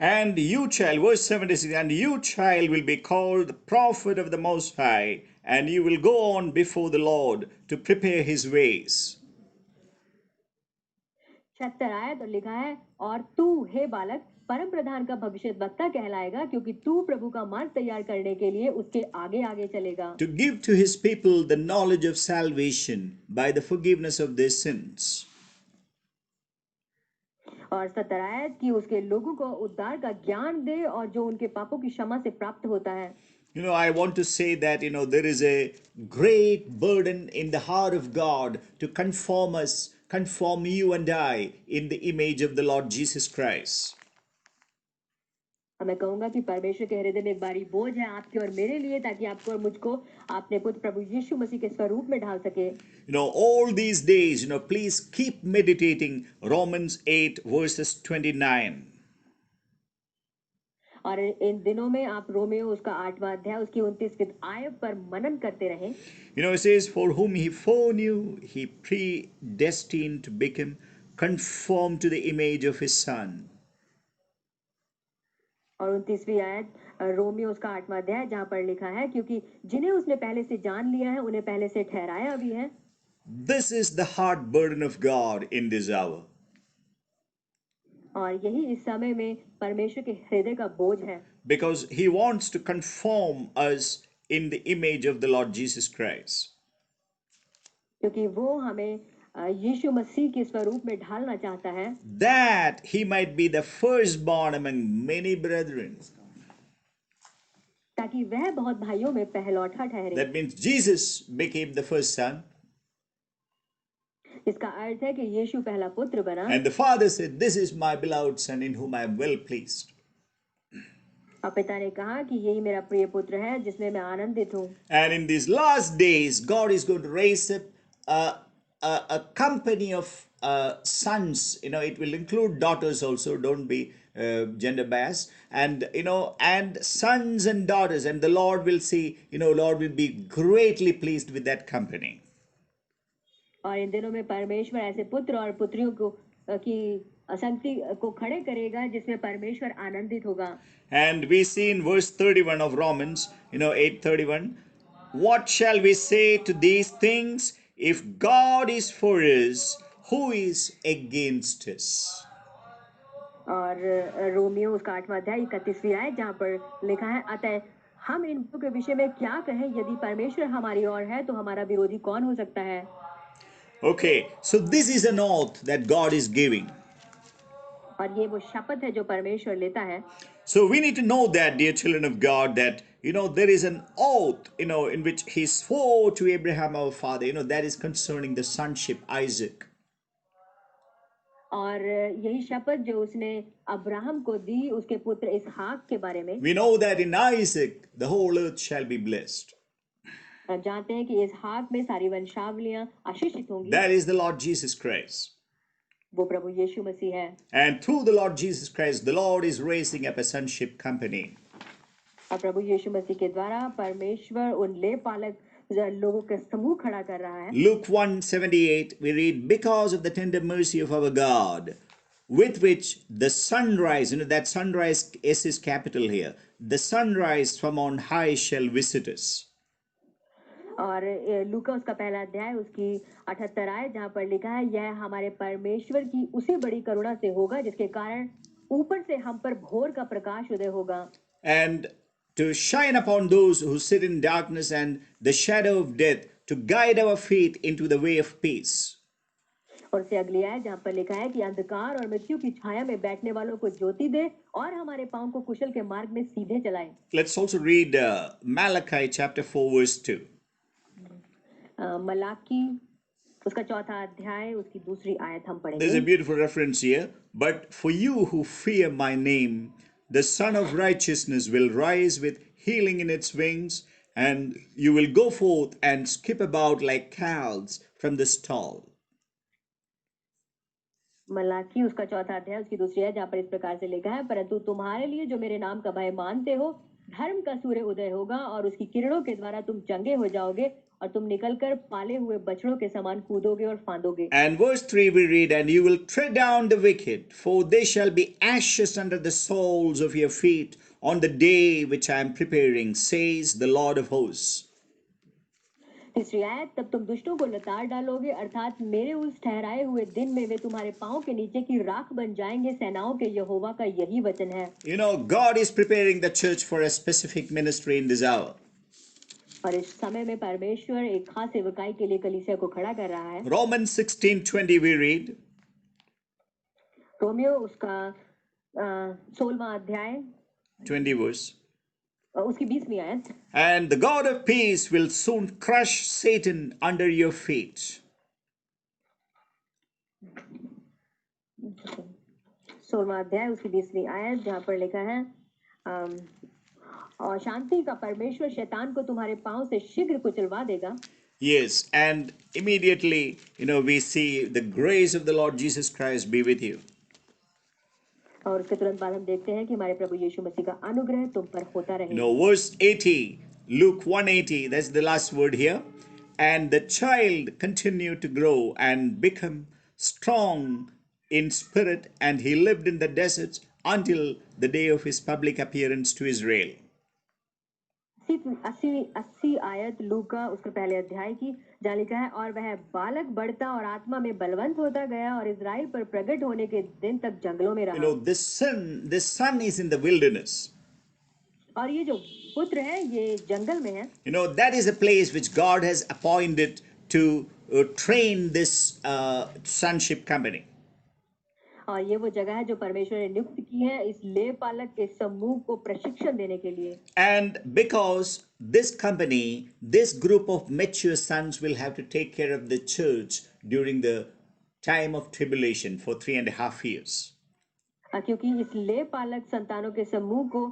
[SPEAKER 1] And you child, verse 76, and you child will be called the prophet of the Most High, and you will go on before the Lord to prepare his ways.
[SPEAKER 2] 76 आयत और लिखा है, और तू हे बालक परम प्रधान का भविष्यद्वक्ता कहलाएगा, क्योंकि तू प्रभु का मार्ग तैयार करने के लिए उसके आगे आगे चलेगा,
[SPEAKER 1] To give to his people the knowledge of salvation by the forgiveness of their sins.
[SPEAKER 2] और 70 आयत कि उसके लोगों को उद्धार का ज्ञान दे और जो उनके पापों की क्षमा से प्राप्त होता है.
[SPEAKER 1] You know, I want to say that, there is a great burden in the heart of God to conform us, conform you and I in the image of the Lord Jesus Christ.
[SPEAKER 2] मैं कहूंगा कि परमेश्वर के हृदय में एक भारी बोझ है आपके और मेरे लिए, ताकि आपको और मुझको अपने पुत्र प्रभु यीशु मसीह के स्वरूप में ढाल सके.
[SPEAKER 1] All these days, please keep meditating Romans 8 verses 29.
[SPEAKER 2] और इन दिनों में आप रोमियो उसका 8वां अध्याय उसकी 29वीं आयत पर मनन करते रहें.
[SPEAKER 1] It says, for whom he foreknew, he predestined to become conformed to the image of his son.
[SPEAKER 2] और 29वीं आयत रोमियो उसका 8वां अध्याय, जहां पर लिखा है, क्योंकि जिन्हें उसने पहले से जान लिया है उन्हें पहले से ठहराया भी है.
[SPEAKER 1] This is the heart burden of God in this hour.
[SPEAKER 2] और यही इस समय में परमेश्वर के हृदय का बोझ है.
[SPEAKER 1] Because he wants to conform us in the image of the Lord Jesus Christ.
[SPEAKER 2] क्योंकि वो हमें यीशु मसीह के स्वरूप में ढालना चाहता है,
[SPEAKER 1] that he might be the firstborn among many brethren.
[SPEAKER 2] ताकि वह बहुत भाइयों में पहलौठा ठहरे.
[SPEAKER 1] That means Jesus became the first son.
[SPEAKER 2] इसका अर्थ है कि यीशु पहला पुत्र बना.
[SPEAKER 1] And the father said, this is my beloved son in whom I am well pleased.
[SPEAKER 2] और पिता ने कहा कि यही मेरा प्रिय पुत्र है जिसमें मैं आनंदित हूँ.
[SPEAKER 1] And in these last days, God is going to raise up a company of sons. It will include daughters also. Don't be gender biased. And and sons and daughters. And the Lord will see. Lord will be greatly pleased with that company.
[SPEAKER 2] और इन दिनों में परमेश्वर ऐसे पुत्र और पुत्रियों को की संगति को खड़े करेगा जिसमें परमेश्वर आनंदित होगा.
[SPEAKER 1] And we see in verse 31 of Romans, 8:31, what shall we say to these things? If God is for us, who is against us?
[SPEAKER 2] और रोमियो उसका 8वां अध्याय 31वीं आयत, जहाँ पर लिखा है, अतः हम इन के विषय में क्या कहें? यदि परमेश्वर हमारी ओर है तो हमारा विरोधी कौन हो सकता है?
[SPEAKER 1] Okay, so this is an oath that God is giving.
[SPEAKER 2] और ये वो शपथ है जो परमेश्वर लेता है.
[SPEAKER 1] So we need to know that, dear children of God, that there is an oath, in which he swore to Abraham our father, that is concerning the sonship Isaac.
[SPEAKER 2] और यही शपथ जो उसने अब्राहम को दी उसके पुत्र इसहाक के बारे में.
[SPEAKER 1] We know that in Isaac the whole earth shall be blessed.
[SPEAKER 2] जानते हैं कि इसहाक में सारी वंशावलियां आशीषित होंगी.
[SPEAKER 1] That is the Lord Jesus Christ.
[SPEAKER 2] वो प्रभु यीशु मसीह है.
[SPEAKER 1] And through the Lord Jesus Christ, the Lord is raising up a sonship company.
[SPEAKER 2] और प्रभु यीशु मसीह के द्वारा परमेश्वर उन लेपालक लोगों का समूह खड़ा कर रहा है.
[SPEAKER 1] Luke 1:78, we read, because of the tender mercy of our God, with which the sunrise, that sunrise, S is capital here, the sunrise from on high shall visit us.
[SPEAKER 2] और लूका उसका पहला अध्याय उसकी 78 आयत, जहाँ पर लिखा है, यह हमारे परमेश्वर की उसी बड़ी करुणा से होगा जिसके कारण ऊपर से हम पर भोर का प्रकाश उदय होगा.
[SPEAKER 1] And to shine upon those who sit in darkness and the shadow of death, to guide our feet into the way of peace.
[SPEAKER 2] और से अगली आयत जहाँ पर लिखा है कि अंधकार और मृत्यु की छाया में बैठने वालों को ज्योति दे और हमारे पांव को कुशल के मार्ग में सीधे चलाए.
[SPEAKER 1] Let's also read Malachi chapter 4 verse 2.
[SPEAKER 2] Malachi उसका 4था अध्याय उसकी 2री आयत हम पढ़ेंगे.
[SPEAKER 1] There's a beautiful reference here. But for you who fear my name, the Son of Righteousness will rise with healing in its wings, and you will go forth and skip about like calves from the stall.
[SPEAKER 2] Malachi उसका 4था अध्याय उसकी 2री आयत, जहाँ पर इस प्रकार से लिखा है, परंतु तुम्हारे लिए जो मेरे नाम का भय मानते हो, धर्म का सूर्य उदय होगा और उसकी किरणों के द्वारा तुम चंगे हो जाओगे और तुम निकलकर पाले हुए बछड़ों के समान कूदोगे और फांदोगे।
[SPEAKER 1] And verse 3 we read, And you will tread down the wicked, for they shall be ashes under the soles of your feet on the day which I am preparing, says the Lord of hosts.
[SPEAKER 2] तीसरी आयत, तब तुम दुष्टों को लताड़ डालोगे, अर्थात मेरे उस ठहराए हुए दिन में वे तुम्हारे पांव के नीचे की राख बन जाएंगे। सेनाओं के यहोवा का यही वचन है।
[SPEAKER 1] You know, God is preparing the church for a specific ministry in this hour.
[SPEAKER 2] और इस समय में परमेश्वर एक खास सेवकाई के लिए कलीसिया को खड़ा कर रहा है।
[SPEAKER 1] Romans 16:20 we read,
[SPEAKER 2] रोमियो उसका 16वां अध्याय
[SPEAKER 1] 20 verse.
[SPEAKER 2] उसकी 20वीं आयत,
[SPEAKER 1] And the God of peace will soon crush Satan under your feet.
[SPEAKER 2] 16वां अध्याय उसकी 20वीं आयत, जहां पर लिखा है और शांति का परमेश्वर शैतान को तुम्हारे पांव से शीघ्र कुचलवा देगा।
[SPEAKER 1] Yes, and immediately, we see the grace of the Lord Jesus Christ be with you.
[SPEAKER 2] और उसके तुरंत बाद हम देखते हैं कि हमारे प्रभु यीशु मसीह का अनुग्रह तुम पर होता रहे।
[SPEAKER 1] Verse 80, Luke 180, that's the last word here. And the child continued to grow and become strong in spirit, and he lived in the deserts until the day of his public appearance to Israel.
[SPEAKER 2] 80 आयत लूका उसके पहले अध्याय की, जहाँ लिखा है और वह बालक बढ़ता और आत्मा में बलवंत होता गया और इजराइल पर प्रकट होने के दिन तक जंगलों में रहा।
[SPEAKER 1] This son is in the wilderness.
[SPEAKER 2] और ये जो पुत्र है ये जंगल में है।
[SPEAKER 1] That is a place which God has appointed to train this sonship company.
[SPEAKER 2] और ये वो जगह है जो परमेश्वर ने नियुक्त की है इस ले पालक के समूह को प्रशिक्षण देने के लिए।
[SPEAKER 1] And because this company, this group of mature sons will have to take care of the church during the time of tribulation for 3.5 years.
[SPEAKER 2] क्योंकि इस ले पालक संतानों के समूह को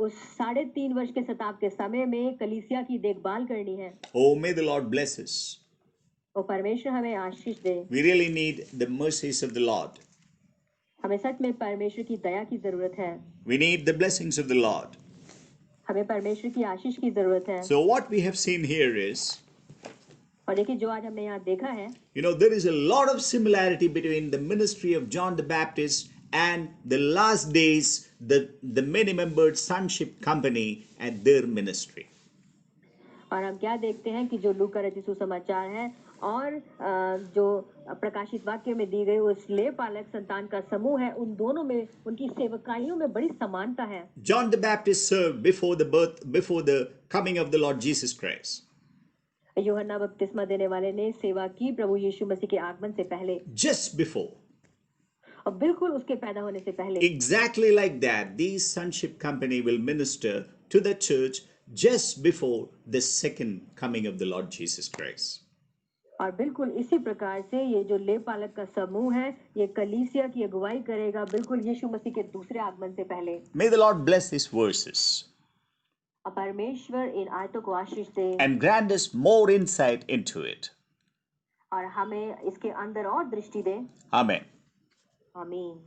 [SPEAKER 2] उस 3.5 वर्ष के सताव के समय में कलीसिया की देखभाल करनी है।
[SPEAKER 1] Oh, may the Lord bless us.
[SPEAKER 2] और परमेश्वर हमें आशीष दे।
[SPEAKER 1] We really need the mercies of the Lord.
[SPEAKER 2] हमें सच में परमेश्वर की दया की जरूरत है।
[SPEAKER 1] We need the blessings of the Lord.
[SPEAKER 2] हमें परमेश्वर की आशीष की जरूरत है।
[SPEAKER 1] So what we have seen here is,
[SPEAKER 2] और देखिए जो आज हमने यहाँ देखा है,
[SPEAKER 1] there is a lot of similarity between the ministry of John the Baptist and the last days, the many-membered sonship company and their ministry.
[SPEAKER 2] और हम क्या देखते हैं कि जो लूका रचित सुसमाचार है और जो प्रकाशित वाक्य में दी गई उस ले पालक संतान का समूह है, उन दोनों में उनकी सेवकाइयों में बड़ी समानता है।
[SPEAKER 1] John the Baptist served before the coming of the Lord Jesus Christ.
[SPEAKER 2] यूहन्ना बपतिस्मा देने वाले ने सेवा की प्रभु यीशु मसीह के आगमन से पहले।
[SPEAKER 1] Just before.
[SPEAKER 2] और बिल्कुल उसके पैदा होने से पहले।
[SPEAKER 1] Exactly like that, these sonship company will minister to the church just before the second coming of the Lord Jesus Christ.
[SPEAKER 2] और बिल्कुल इसी प्रकार से ये जो ले पालक का समूह है ये कलीसिया की अगुवाई करेगा बिल्कुल यीशु मसीह के दूसरे आगमन से पहले।
[SPEAKER 1] May the Lord bless these verses.
[SPEAKER 2] परमेश्वर इन आयतों को आशीष दे।
[SPEAKER 1] And grant us more insight into it.
[SPEAKER 2] और हमें इसके अंदर और दृष्टि दे।
[SPEAKER 1] Amen.
[SPEAKER 2] आमीन।